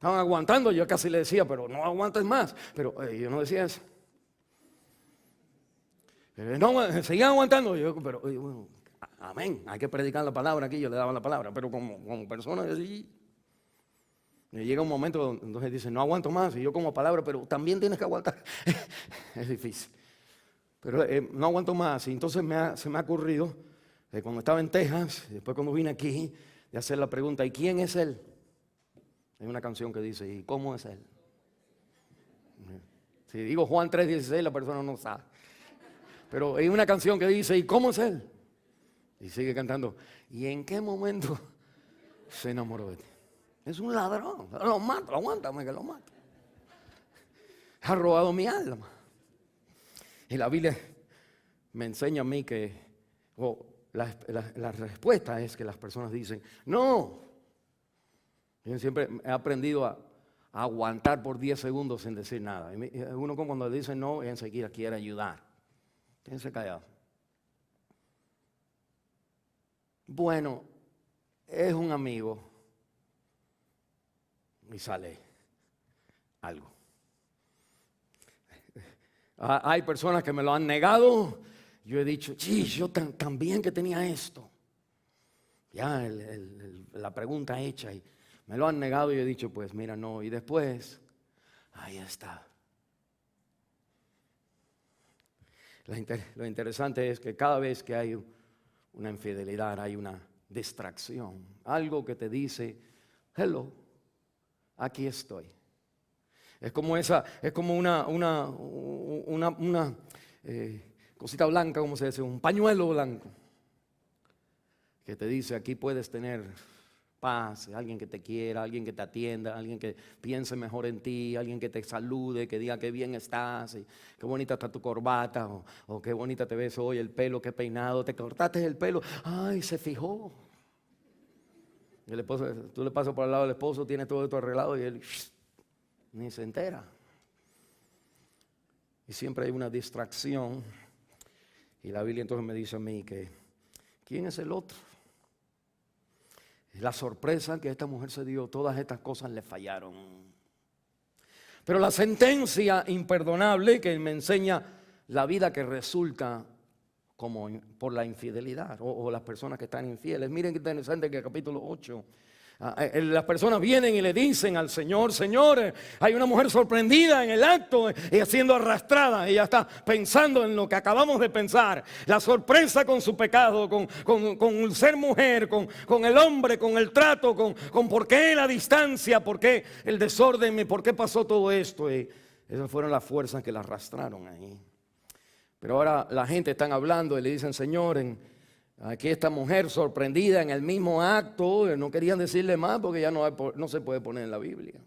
aguantando, yo casi le decía, pero no aguantes más, pero yo no decía eso. No, seguían aguantando, yo, pero bueno, amén, hay que predicar la palabra aquí, yo le daba la palabra, pero como persona así, me llega un momento donde dicen, no aguanto más, y yo como palabra, pero también tienes que aguantar. Es difícil, pero no aguanto más, y entonces se me ha ocurrido, cuando estaba en Texas, después cuando vine aquí, de hacer la pregunta, ¿y quién es él? Hay una canción que dice, ¿y cómo es él? Si digo Juan 3:16, la persona no sabe. Pero hay una canción que dice, ¿y cómo es él? Y sigue cantando, ¿y en qué momento se enamoró de ti? Es un ladrón, lo mato, aguántame que lo mato. Ha robado mi alma. Y la Biblia me enseña a mí que la respuesta es que las personas dicen, no. Yo siempre he aprendido a aguantar por 10 segundos sin decir nada. Uno cuando dice no, enseguida quiere ayudar. Quédense callado. Bueno, es un amigo y sale algo. Hay personas que me lo han negado. Yo he dicho, sí, yo también que tenía esto. Ya la pregunta hecha y me lo han negado y he dicho, pues mira, no. Y después, ahí está. Lo interesante es que cada vez que hay una infidelidad, hay una distracción. Algo que te dice, hello, aquí estoy. Es como una cosita blanca, como se dice, un pañuelo blanco. Que te dice, aquí puedes tener paz, alguien que te quiera, alguien que te atienda, alguien que piense mejor en ti, alguien que te salude, que diga qué bien estás, y qué bonita está tu corbata, o qué bonita te ves hoy, el pelo, qué peinado, te cortaste el pelo, ay, se fijó. El esposo, tú le pasas por al lado del esposo, tiene todo esto arreglado y él ni se entera. Y siempre hay una distracción. Y la Biblia entonces me dice a mí que, ¿quién es el otro? La sorpresa que esta mujer se dio, todas estas cosas le fallaron. Pero la sentencia imperdonable que me enseña la vida que resulta como por la infidelidad o las personas que están infieles. Miren qué interesante que el capítulo 8. Las personas vienen y le dicen al Señor, Señor, hay una mujer sorprendida en el acto y siendo arrastrada. Ella está pensando en lo que acabamos de pensar. La sorpresa con su pecado, con el ser mujer, con el hombre, con el trato, con por qué la distancia, por qué el desorden, por qué pasó todo esto. Y esas fueron las fuerzas que la arrastraron ahí. Pero ahora la gente está hablando y le dicen, Señor, aquí esta mujer sorprendida en el mismo acto, no querían decirle más porque ya no se puede poner en la Biblia.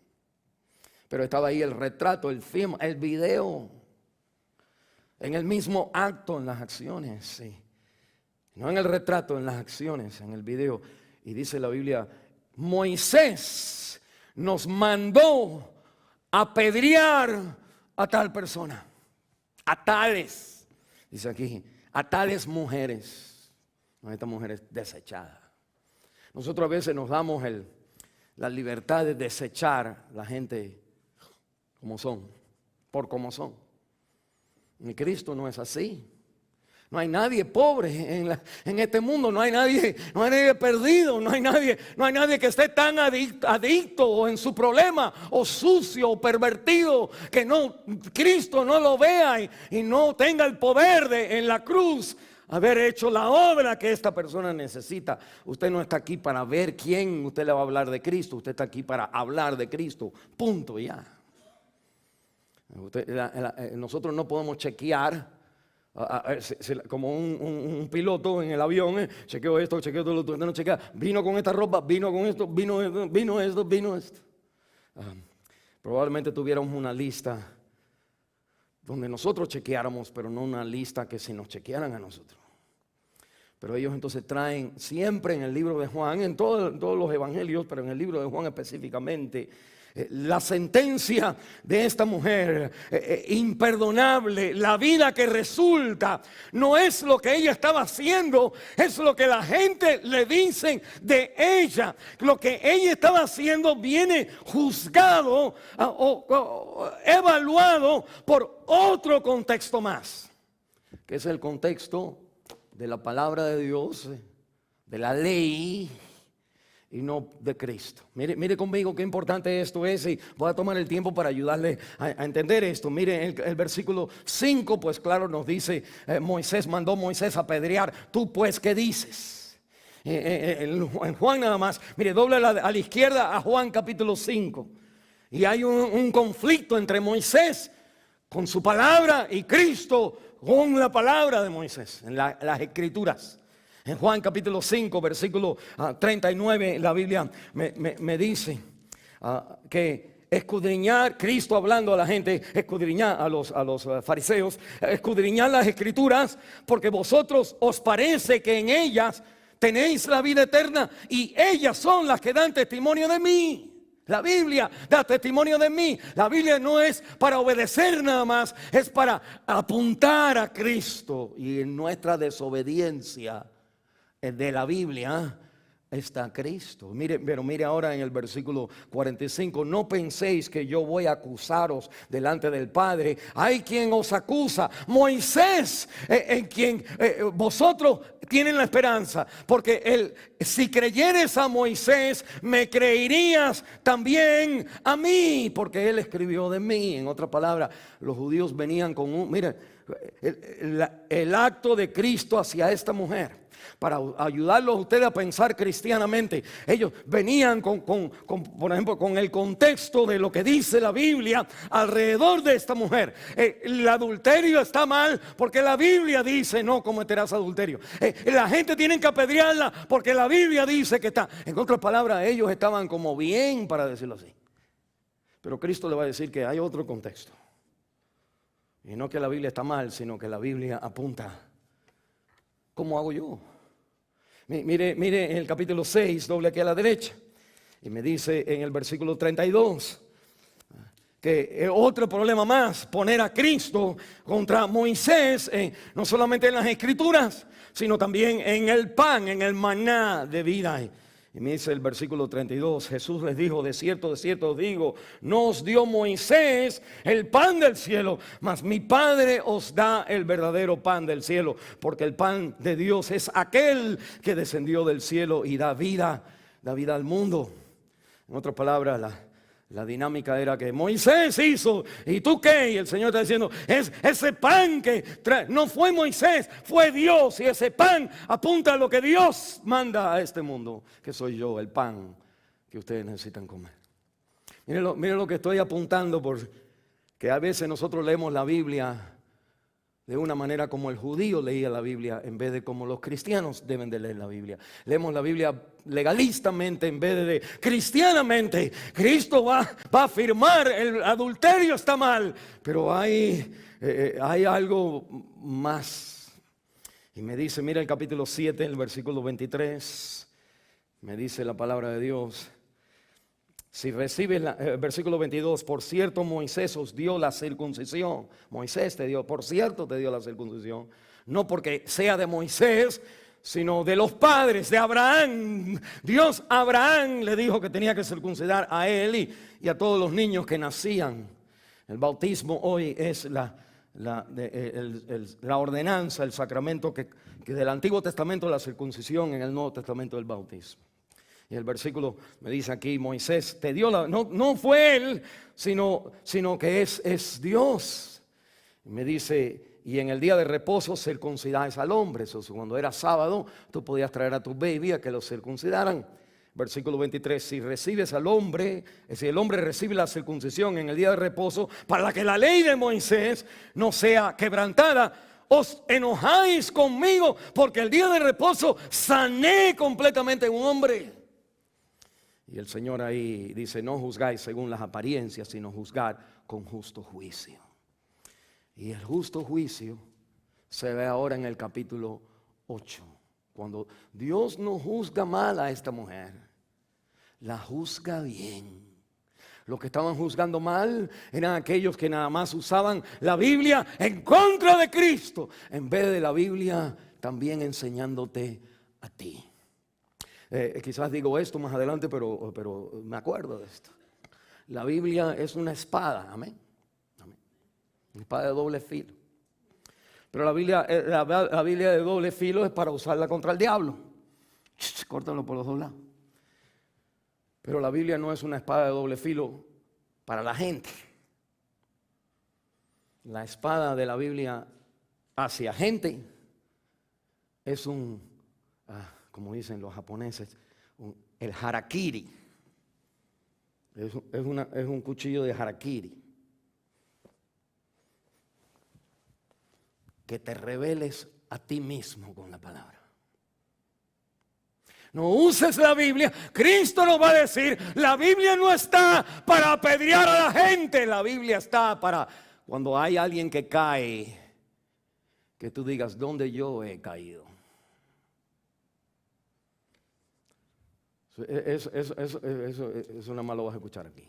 Pero estaba ahí el retrato, el film, el video, en el mismo acto, en las acciones, sí. No en el retrato, en las acciones, en el video. Y dice la Biblia, Moisés nos mandó a apedrear a tal persona, a tales, dice aquí, a tales mujeres. Esta mujer es desechada. Nosotros a veces nos damos la libertad de desechar la gente como son, por como son. En Cristo no es así. No hay nadie pobre en este mundo, no hay nadie perdido, no hay nadie que esté tan adicto o en su problema o sucio o pervertido que Cristo no lo vea y no tenga el poder en la cruz haber hecho la obra que esta persona necesita. Usted no está aquí para ver quién usted le va a hablar de Cristo. Usted está aquí para hablar de Cristo. Punto, ya. Nosotros no podemos chequear como un piloto en el avión, chequeo esto, no chequea, vino con esta ropa, vino con esto, vino esto. Probablemente tuviéramos una lista donde nosotros chequeáramos, pero no una lista que si nos chequearan a nosotros. Pero ellos entonces traen siempre en el libro de Juan, en todos los evangelios, pero en el libro de Juan específicamente, la sentencia de esta mujer imperdonable, la vida que resulta, no es lo que ella estaba haciendo, es lo que la gente le dice de ella. Lo que ella estaba haciendo viene juzgado o evaluado por otro contexto más, que es el contexto de la palabra de Dios, de la ley, y no de Cristo. Mire conmigo qué importante esto es, y voy a tomar el tiempo para ayudarle a entender esto. Mire el versículo 5, pues claro nos dice, mandó Moisés a apedrear. Tú pues, ¿qué dices? En Juan nada más, mire, doble a la izquierda a Juan capítulo 5. Y hay un conflicto entre Moisés con su palabra y Cristo con la palabra de Moisés en las escrituras. En Juan capítulo 5, versículo 39, la Biblia me dice que escudriñar, Cristo hablando a la gente, escudriñar a los fariseos, escudriñar las escrituras, porque vosotros os parece que en ellas tenéis la vida eterna y ellas son las que dan testimonio de mí. La Biblia da testimonio de mí. La Biblia no es para obedecer nada más, es para apuntar a Cristo. Y en nuestra desobediencia de la Biblia está Cristo. Pero mire ahora en el versículo 45, no penséis que yo voy a acusaros delante del Padre. Hay quien os acusa, Moisés, en quien vosotros tienen la esperanza, porque si creyeres a Moisés, me creerías también a mí, porque él escribió de mí. En otras palabras, los judíos venían con el acto de Cristo hacia esta mujer, para ayudarlos a ustedes a pensar cristianamente. Ellos venían por ejemplo, con el contexto de lo que dice la Biblia alrededor de esta mujer. El adulterio está mal porque la Biblia dice no cometerás adulterio. La gente tiene que apedrearla porque la Biblia dice que está. En otras palabras, ellos estaban como bien, para decirlo así. Pero Cristo le va a decir que hay otro contexto. Y no que la Biblia está mal, sino que la Biblia apunta. ¿Cómo hago yo? Mire en el capítulo 6, doble aquí a la derecha. Y me dice en el versículo 32 que otro problema más, poner a Cristo contra Moisés, no solamente en las escrituras, sino también en el pan, en el maná de vida. Y me dice el versículo 32, Jesús les dijo, de cierto os digo, no os dio Moisés el pan del cielo, mas mi Padre os da el verdadero pan del cielo, porque el pan de Dios es aquel que descendió del cielo y da vida al mundo. En otras palabras, la dinámica era que Moisés hizo, ¿y tú qué? Y el Señor está diciendo, es ese pan que trae. No fue Moisés, fue Dios. Y ese pan apunta a lo que Dios manda a este mundo, que soy yo, el pan que ustedes necesitan comer. Miren lo que estoy apuntando, porque a veces nosotros leemos la Biblia de una manera como el judío leía la Biblia, en vez de como los cristianos deben de leer la Biblia. Leemos la Biblia legalistamente en vez de cristianamente. Cristo va a afirmar el adulterio está mal, pero hay algo más. Y me dice, mira el capítulo 7, el versículo 23, me dice la palabra de Dios. Si recibes versículo 22, por cierto Moisés os dio la circuncisión. Moisés te dio la circuncisión. No porque sea de Moisés, sino de los padres de Abraham. Dios a Abraham le dijo que tenía que circuncidar a él y a todos los niños que nacían. El bautismo hoy es la ordenanza, el sacramento que del Antiguo Testamento, la circuncisión, en el Nuevo Testamento el bautismo. Y el versículo me dice aquí, Moisés te dio no fue él, sino que es Dios. Y me dice, y en el día de reposo circuncidáis al hombre. Eso, cuando era sábado, tú podías traer a tu baby a que lo circuncidaran. Versículo 23, si recibes al hombre, si el hombre recibe la circuncisión en el día de reposo, para que la ley de Moisés no sea quebrantada, os enojáis conmigo porque el día de reposo sané completamente a un hombre. Y el Señor ahí dice, no juzgáis según las apariencias, sino juzgar con justo juicio. Y el justo juicio se ve ahora en el capítulo 8. Cuando Dios no juzga mal a esta mujer, la juzga bien. Los que estaban juzgando mal eran aquellos que nada más usaban la Biblia en contra de Cristo, en vez de la Biblia también enseñándote a ti. Quizás digo esto más adelante, pero me acuerdo de esto. La Biblia es una espada, amén. Amén. Una espada de doble filo. Pero la Biblia de doble filo es para usarla contra el diablo. Córtalo por los dos lados. Pero la Biblia no es una espada de doble filo para la gente. La espada de la Biblia hacia gente es como dicen los japoneses, el harakiri. Es un cuchillo de harakiri. Que te reveles a ti mismo con la palabra. No uses la Biblia. Cristo nos va a decir, la Biblia no está para apedrear a la gente. La Biblia está para cuando hay alguien que cae, que tú digas, ¿dónde yo he caído? Eso nada más lo vas a escuchar aquí.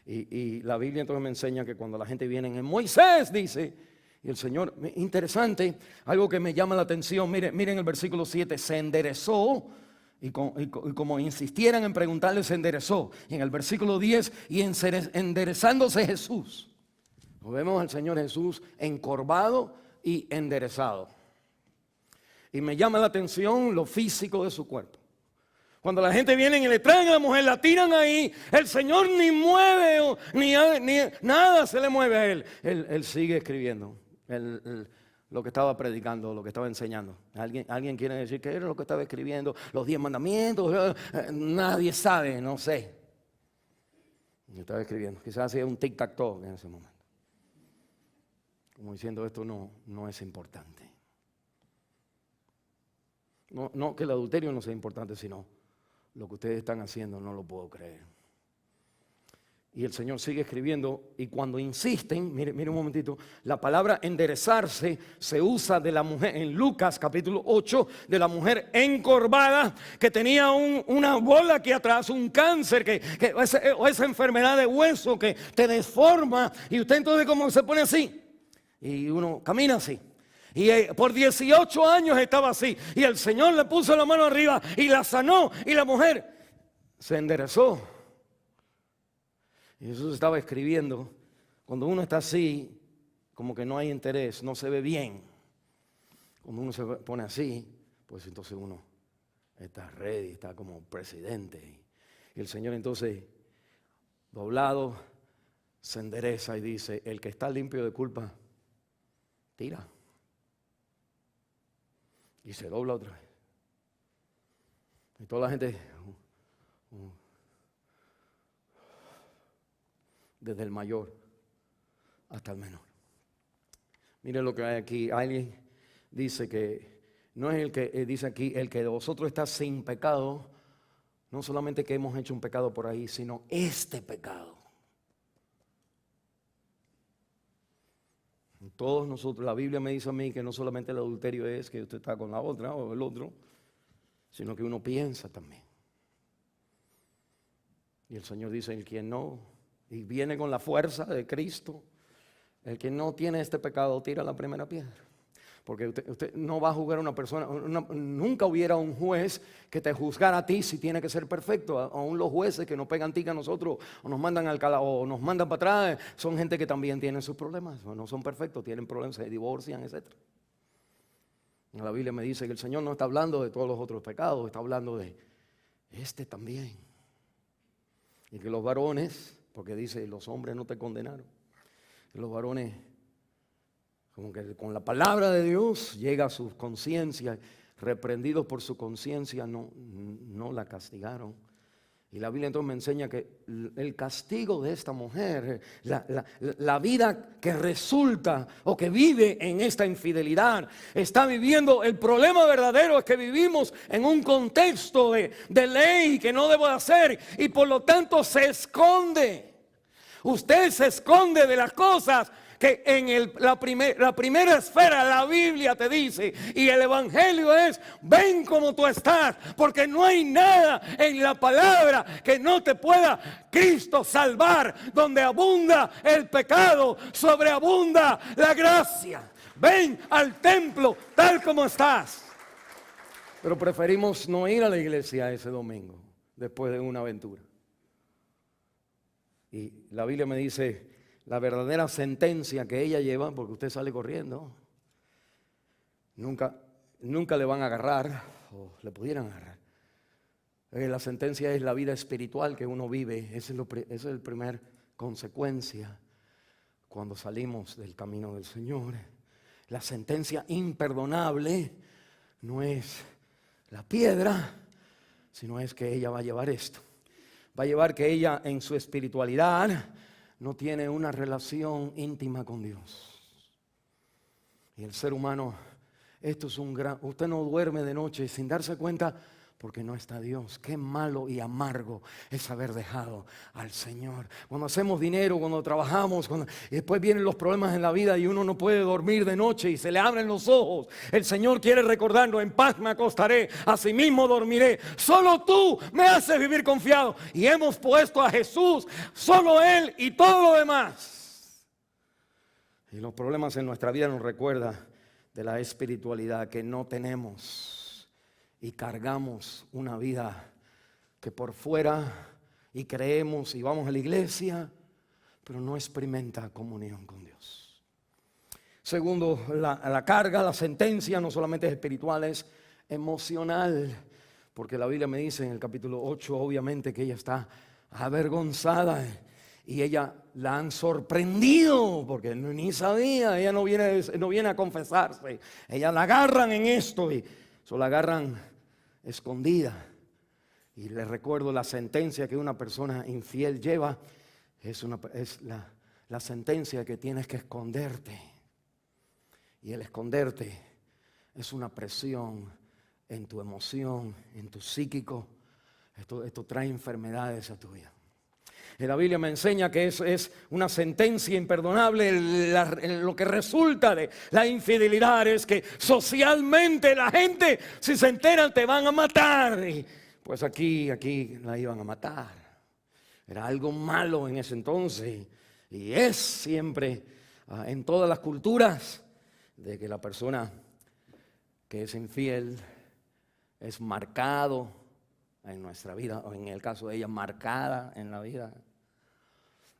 Y la Biblia entonces me enseña que cuando la gente viene en Moisés, dice, y el Señor, interesante, algo que me llama la atención, miren el versículo 7, se enderezó, y como insistieran en preguntarle, se enderezó. Y en el versículo 10, y enderezándose Jesús. Lo vemos al Señor Jesús encorvado y enderezado. Y me llama la atención lo físico de su cuerpo. Cuando la gente viene y le traen a la mujer, la tiran ahí, el Señor ni mueve, ni nada se le mueve a él. Él sigue escribiendo lo que estaba predicando, lo que estaba enseñando. ¿Alguien quiere decir qué era lo que estaba escribiendo? Los 10 mandamientos, nadie sabe, no sé. Estaba escribiendo, quizás hacía un tic-tac-toe en ese momento. Como diciendo, esto no es importante. No que el adulterio no sea importante, sino lo que ustedes están haciendo no lo puedo creer. Y el Señor sigue escribiendo, y cuando insisten, mire un momentito, la palabra enderezarse se usa de la mujer en Lucas capítulo 8, de la mujer encorvada que tenía una bola aquí atrás, un cáncer, o esa enfermedad de hueso que te deforma, y usted entonces como se pone así, y uno camina así. Y por 18 años estaba así, y el Señor le puso la mano arriba y la sanó, y la mujer se enderezó. Y Jesús estaba escribiendo, cuando uno está así, como que no hay interés, no se ve bien. Cuando uno se pone así, pues entonces uno está ready, está como presidente. Y el Señor entonces, doblado, se endereza y dice, el que está limpio de culpa, tira. Y se dobla otra vez. Y toda la gente, desde el mayor hasta el menor. Miren lo que hay aquí. Alguien dice que no es el que dice aquí, el que de vosotros está sin pecado, no solamente que hemos hecho un pecado por ahí, sino este pecado. Todos nosotros, la Biblia me dice a mí que no solamente el adulterio es que usted está con la otra o el otro, sino que uno piensa también. Y el Señor dice, el quien no, y viene con la fuerza de Cristo, el que no tiene este pecado, tira la primera piedra. Porque usted no va a juzgar a una persona, nunca hubiera un juez que te juzgara a ti si tiene que ser perfecto. Aún los jueces que nos pegan tica a nosotros o nos mandan al calabozo o nos mandan para atrás, son gente que también tiene sus problemas, no son perfectos, tienen problemas, se divorcian, etc. La Biblia me dice que el Señor no está hablando de todos los otros pecados, está hablando de este también. Y que los varones, porque dice los hombres no te condenaron, que los varones como que con la palabra de Dios llega a su conciencia, reprendidos por su conciencia, no la castigaron. Y la Biblia entonces me enseña que el castigo de esta mujer, la vida que resulta o que vive en esta infidelidad, está viviendo, el problema verdadero es que vivimos en un contexto de ley que no debo hacer y por lo tanto se esconde. Usted se esconde de las cosas que en la primera esfera la Biblia te dice, y el evangelio es: ven como tú estás, porque no hay nada en la palabra que no te pueda Cristo salvar. Donde abunda el pecado, sobreabunda la gracia. Ven al templo tal como estás. Pero preferimos no ir a la iglesia ese domingo después de una aventura. Y la Biblia me dice la verdadera sentencia que ella lleva, porque usted sale corriendo. Nunca le van a agarrar, o le pudieran agarrar. La sentencia es la vida espiritual que uno vive. Esa es la primera consecuencia cuando salimos del camino del Señor. La sentencia imperdonable no es la piedra, sino es que ella va a llevar esto. Va a llevar que ella en su espiritualidad no tiene una relación íntima con Dios. Y el ser humano, esto es usted no duerme de noche sin darse cuenta porque no está Dios. Qué malo y amargo es haber dejado al Señor. Cuando hacemos dinero, cuando trabajamos, y después vienen los problemas en la vida y uno no puede dormir de noche y se le abren los ojos. El Señor quiere recordarnos: en paz me acostaré, asimismo dormiré. Solo tú me haces vivir confiado. Y hemos puesto a Jesús, solo Él y todo lo demás. Y los problemas en nuestra vida nos recuerdan de la espiritualidad que no tenemos. Y cargamos una vida que por fuera, y creemos y vamos a la iglesia, pero no experimenta comunión con Dios. Segundo, la carga, la sentencia no solamente es espiritual, es emocional. Porque la Biblia me dice en el capítulo 8, obviamente, que ella está avergonzada. Y ella la han sorprendido porque ni sabía, ella no viene a confesarse. Ella la agarran en esto y la agarran escondida. Y les recuerdo la sentencia que una persona infiel lleva. Es la sentencia que tienes que esconderte. Y el esconderte es una presión en tu emoción, en tu psíquico. Esto trae enfermedades a tu vida. Y la Biblia me enseña que es una sentencia imperdonable. Lo que resulta de la infidelidad es que socialmente la gente, si se enteran, te van a matar. Y pues aquí la iban a matar. Era algo malo en ese entonces. Y es siempre en todas las culturas de que la persona que es infiel es marcado en nuestra vida, o en el caso de ella, marcada en la vida.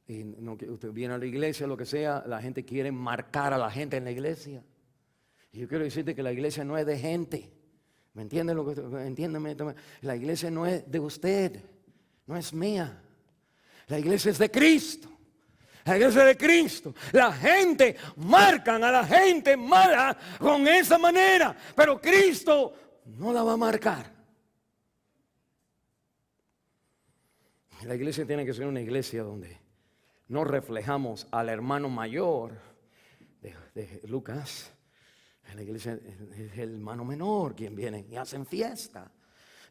Y usted viene a la iglesia, lo que sea, la gente quiere marcar a la gente en la iglesia. Y yo quiero decirte que la iglesia no es de gente. ¿Me entienden lo que entiéndeme? La iglesia no es de usted, no es mía. La iglesia es de Cristo. La iglesia de Cristo. La gente marcan a la gente mala con esa manera, pero Cristo no la va a marcar. La iglesia tiene que ser una iglesia donde no reflejamos al hermano mayor de Lucas. En la iglesia es el hermano menor quien viene y hacen fiesta.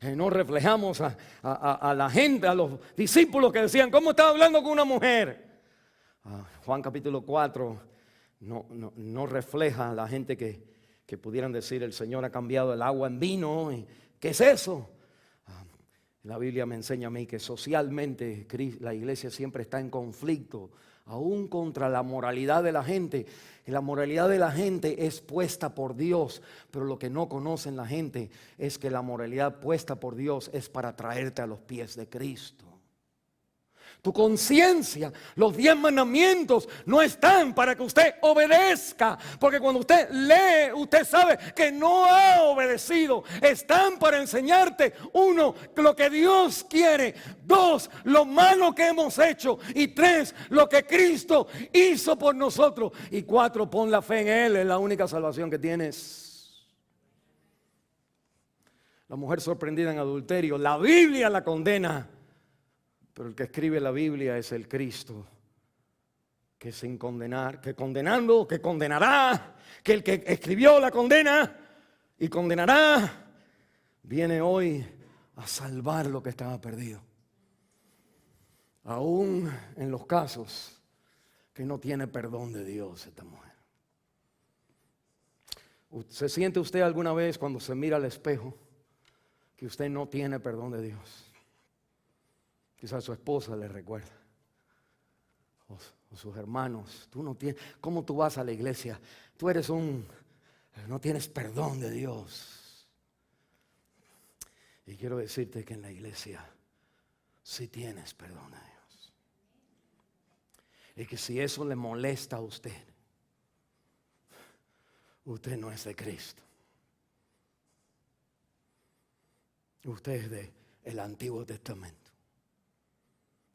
No reflejamos a la gente, a los discípulos que decían: ¿cómo estaba hablando con una mujer? Juan capítulo 4 no refleja a la gente que pudieran decir: el Señor ha cambiado el agua en vino. ¿Qué es eso? La Biblia me enseña a mí que socialmente la iglesia siempre está en conflicto, aún contra la moralidad de la gente. Y la moralidad de la gente es puesta por Dios, pero lo que no conocen la gente es que la moralidad puesta por Dios es para traerte a los pies de Cristo. Tu conciencia, los 10 mandamientos no están para que usted obedezca, porque cuando usted lee, usted sabe que no ha obedecido. Están para enseñarte, 1, lo que Dios quiere; 2, lo malo que hemos hecho; y 3, lo que Cristo hizo por nosotros; y 4, pon la fe en Él, es la única salvación que tienes. La mujer sorprendida en adulterio, la Biblia la condena Pero el que escribe la Biblia es el Cristo, que sin condenar, que condenando, que condenará, que el que escribió la condena y condenará, viene hoy a salvar lo que estaba perdido. Aún en los casos que no tiene perdón de Dios esta mujer. ¿Se siente usted alguna vez cuando se mira al espejo que usted no tiene perdón de Dios? Quizás su esposa le recuerda, o sus hermanos. Tú no tienes, ¿cómo tú vas a la iglesia? Tú no tienes perdón de Dios. Y quiero decirte que en la iglesia sí tienes perdón de Dios. Y que si eso le molesta a usted, usted no es de Cristo. Usted es del Antiguo Testamento.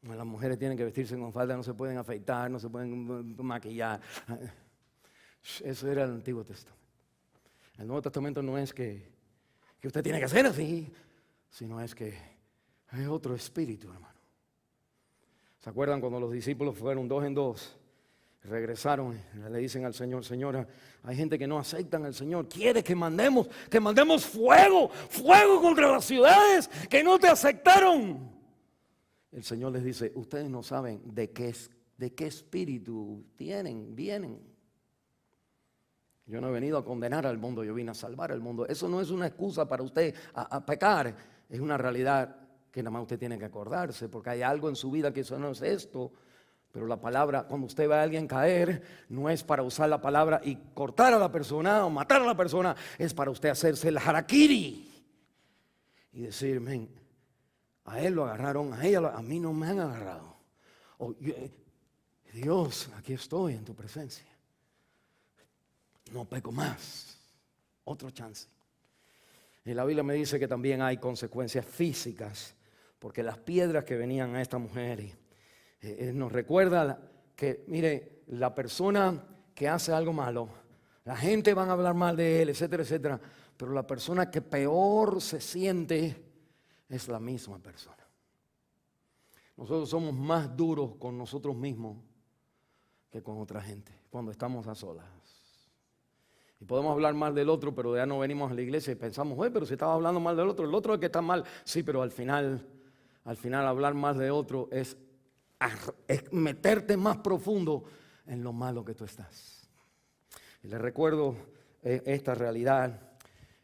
Las mujeres tienen que vestirse con falda, no se pueden afeitar, no se pueden maquillar. Eso era el Antiguo Testamento. El Nuevo Testamento no es que usted tiene que hacer así, sino es que hay otro espíritu, hermano. ¿Se acuerdan cuando los discípulos fueron 2 en 2? Regresaron, le dicen al Señor: Señora, hay gente que no aceptan al Señor. Quiere que mandemos fuego contra las ciudades que no te aceptaron. El Señor les dice: ustedes no saben de qué espíritu vienen. Yo no he venido a condenar al mundo, yo vine a salvar al mundo. Eso no es una excusa para usted a pecar, es una realidad que nada más usted tiene que acordarse, porque hay algo en su vida que eso no es esto. Pero la palabra, cuando usted ve a alguien caer, no es para usar la palabra y cortar a la persona o matar a la persona, es para usted hacerse el harakiri y decir: men, a él lo agarraron, a mí no me han agarrado. Dios, aquí estoy en tu presencia. No peco más. Otro chance. Y la Biblia me dice que también hay consecuencias físicas, porque las piedras que venían a esta mujer nos recuerda que, mire, la persona que hace algo malo, la gente van a hablar mal de él, etcétera, etcétera, pero la persona que peor se siente es la misma persona. Nosotros somos más duros con nosotros mismos que con otra gente cuando estamos a solas. Y podemos hablar mal del otro, pero ya no venimos a la iglesia y pensamos: pero si estaba hablando mal del otro, el otro es el que está mal. Sí, pero al final hablar mal de otro es meterte más profundo en lo malo que tú estás. Y les recuerdo esta realidad,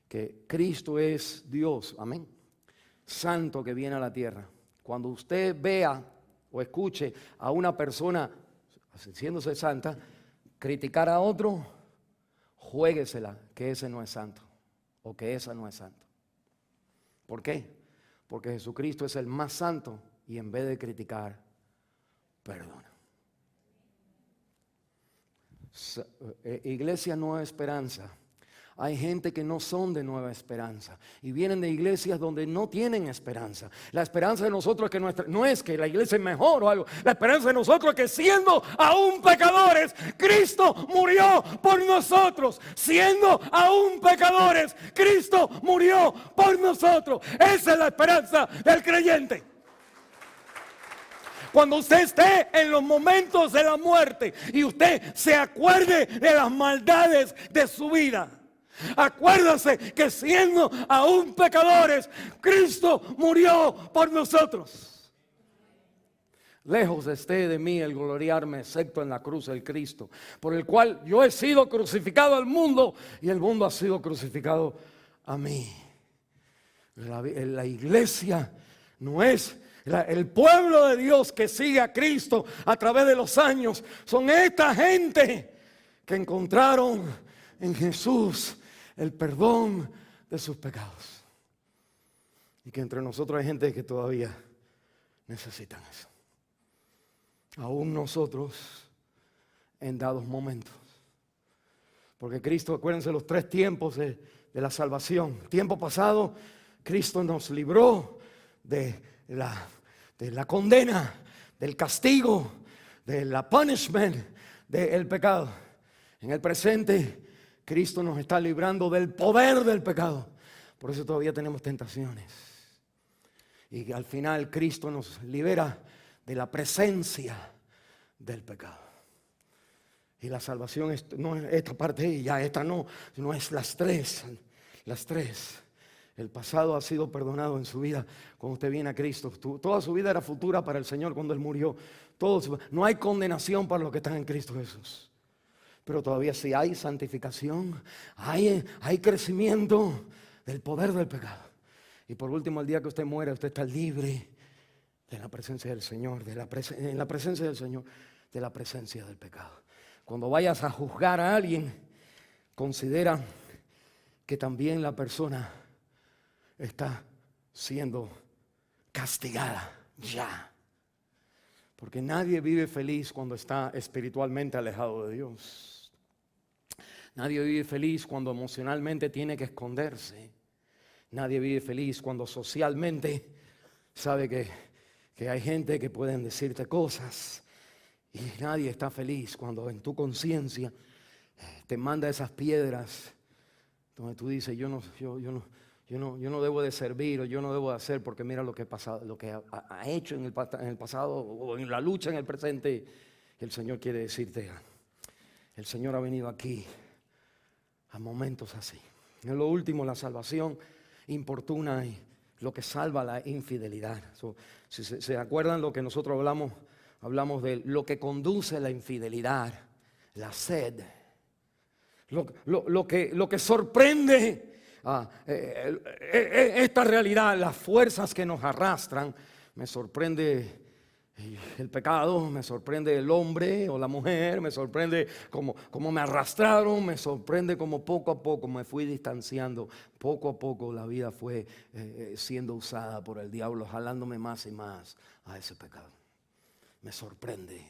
que Cristo es Dios, amén, santo, que viene a la tierra. Cuando usted vea o escuche a una persona haciéndose santa criticar a otro, juéguesela que ese no es santo o que esa no es santo. ¿Por qué? Porque Jesucristo es el más santo y en vez de criticar, perdona. Iglesia Nueva Esperanza. Hay gente que no son de Nueva Esperanza y vienen de iglesias donde no tienen esperanza. La esperanza de nosotros es que no es que la iglesia es mejor o algo. La esperanza de nosotros es que, siendo aún pecadores, Cristo murió por nosotros. Siendo aún pecadores, Cristo murió por nosotros. Esa es la esperanza del creyente. Cuando usted esté en los momentos de la muerte y usted se acuerde de las maldades de su vida, acuérdase que, siendo aún pecadores, Cristo murió por nosotros. Lejos esté de mí el gloriarme, excepto en la cruz del Cristo, por el cual yo he sido crucificado al mundo y el mundo ha sido crucificado a mí. La iglesia no es el pueblo de Dios que sigue a Cristo a través de los años. Son esta gente que encontraron en Jesús el perdón de sus pecados. Y que entre nosotros hay gente que todavía necesitan eso. Aún nosotros en dados momentos. Porque Cristo, acuérdense los 3 tiempos de la salvación. Tiempo pasado, Cristo nos libró de la condena, del castigo, de la punishment, del pecado. En el presente, Cristo nos está librando del poder del pecado. Por eso todavía tenemos tentaciones. Y al final Cristo nos libera de la presencia del pecado. Y la salvación no es esta parte y ya esta no es las tres. Las tres. El pasado ha sido perdonado en su vida cuando usted viene a Cristo. Toda su vida era futura para el Señor cuando Él murió. No hay condenación para los que están en Cristo Jesús. Pero todavía sí hay santificación, hay crecimiento del poder del pecado. Y por último, el día que usted muere, usted está libre de la presencia del Señor, en la presencia del Señor, de la presencia del pecado. Cuando vayas a juzgar a alguien, considera que también la persona está siendo castigada ya. Porque nadie vive feliz cuando está espiritualmente alejado de Dios. Nadie vive feliz cuando emocionalmente tiene que esconderse. Nadie vive feliz cuando socialmente sabe que hay gente que pueden decirte cosas. Y nadie está feliz cuando en tu conciencia te manda esas piedras donde tú dices, yo no debo de servir o yo no debo de hacer porque mira lo que ha hecho en el pasado o en la lucha en el presente. El Señor quiere decirte, el Señor ha venido aquí a momentos así. En lo último, la salvación importuna y lo que salva la infidelidad. Si se acuerdan lo que nosotros hablamos de lo que conduce a la infidelidad, la sed, lo que sorprende. Esta realidad, las fuerzas que nos arrastran, me sorprende el pecado, me sorprende el hombre o la mujer, me sorprende cómo me arrastraron, me sorprende cómo poco a poco me fui distanciando, poco a poco la vida fue siendo usada por el diablo, jalándome más y más a ese pecado. Me sorprende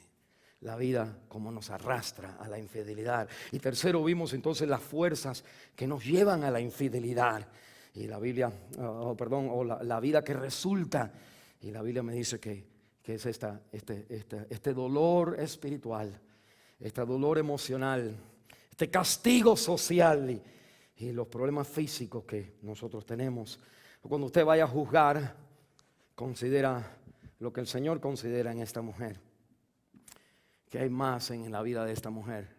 la vida como nos arrastra a la infidelidad. Y tercero, vimos entonces las fuerzas que nos llevan a la infidelidad. Y la Biblia, la vida que resulta. Y la Biblia me dice que es este dolor espiritual, este dolor emocional, este castigo social y los problemas físicos que nosotros tenemos. Cuando usted vaya a juzgar, considera lo que el Señor considera en esta mujer. Que hay más en la vida de esta mujer.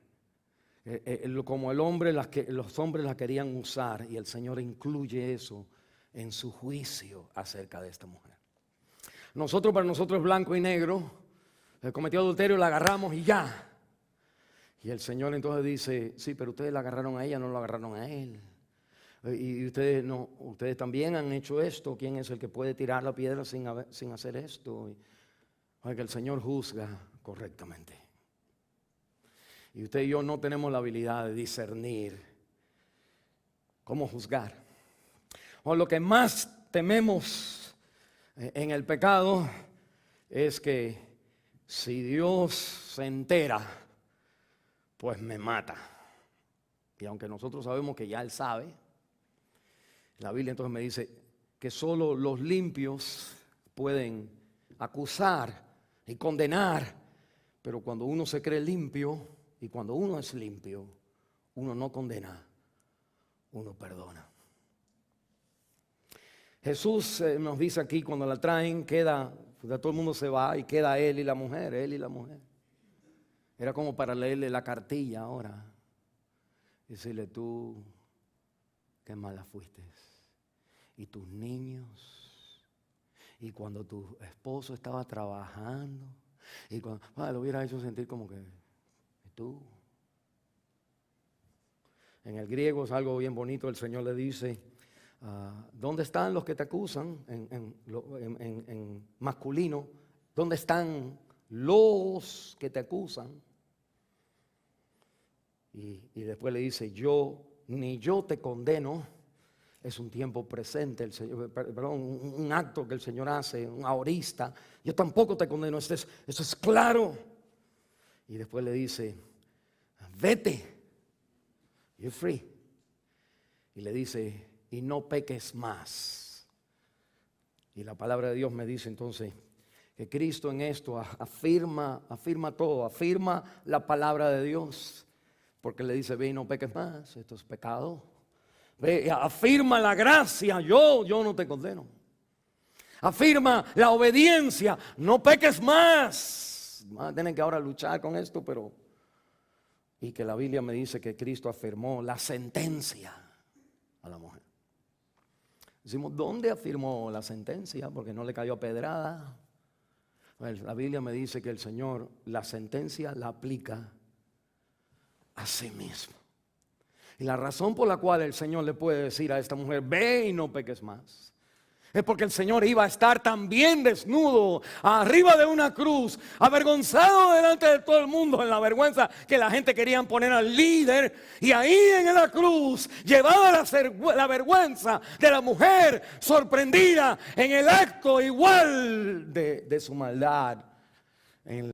Como los hombres la querían usar y el Señor incluye eso en su juicio acerca de esta mujer. Para nosotros es blanco y negro. Cometió adulterio, la agarramos y ya. Y el Señor entonces dice, sí, pero ustedes la agarraron a ella, no la agarraron a él. Y ustedes también han hecho esto. ¿Quién es el que puede tirar la piedra sin hacer esto? Que el Señor juzga correctamente. Y usted y yo no tenemos la habilidad de discernir cómo juzgar. O lo que más tememos en el pecado es que si Dios se entera, pues me mata. Y aunque nosotros sabemos que ya Él sabe, la Biblia entonces me dice que solo los limpios pueden acusar y condenar. Pero cuando uno se cree limpio y cuando uno es limpio, uno no condena, uno perdona. Jesús nos dice aquí, cuando la traen, todo el mundo se va y queda él y la mujer. Era como para leerle la cartilla ahora. Y decirle, tú, qué mala fuiste. Y tus niños. Y cuando tu esposo estaba trabajando. Y cuando lo hubiera hecho sentir como que, ¿y tú? En el griego es algo bien bonito, el Señor le dice, ¿dónde están los que te acusan? En masculino, ¿dónde están los que te acusan? Y después le dice, ni yo te condeno. Es un tiempo presente, un acto que el Señor hace, un aorista. Yo tampoco te condeno, eso es claro. Y después le dice, vete, you're free. Y le dice, y no peques más. Y la palabra de Dios me dice entonces que Cristo en esto afirma todo, afirma la palabra de Dios. Porque le dice, ve y no peques más, esto es pecado. Ve, afirma la gracia, yo no te condeno. afirma la obediencia. No peques más. Van a tener que ahora luchar con esto, pero... Y que la Biblia me dice que Cristo afirmó la sentencia a la mujer. Decimos, ¿dónde afirmó la sentencia? Porque no le cayó pedrada. Pues la Biblia me dice que el Señor la sentencia la aplica a sí mismo. Y la razón por la cual el Señor le puede decir a esta mujer, ve y no peques más, es porque el Señor iba a estar también desnudo, arriba de una cruz, avergonzado delante de todo el mundo, en la vergüenza que la gente quería poner al líder. Y ahí en la cruz, llevaba la vergüenza de la mujer sorprendida en el acto igual de su maldad, en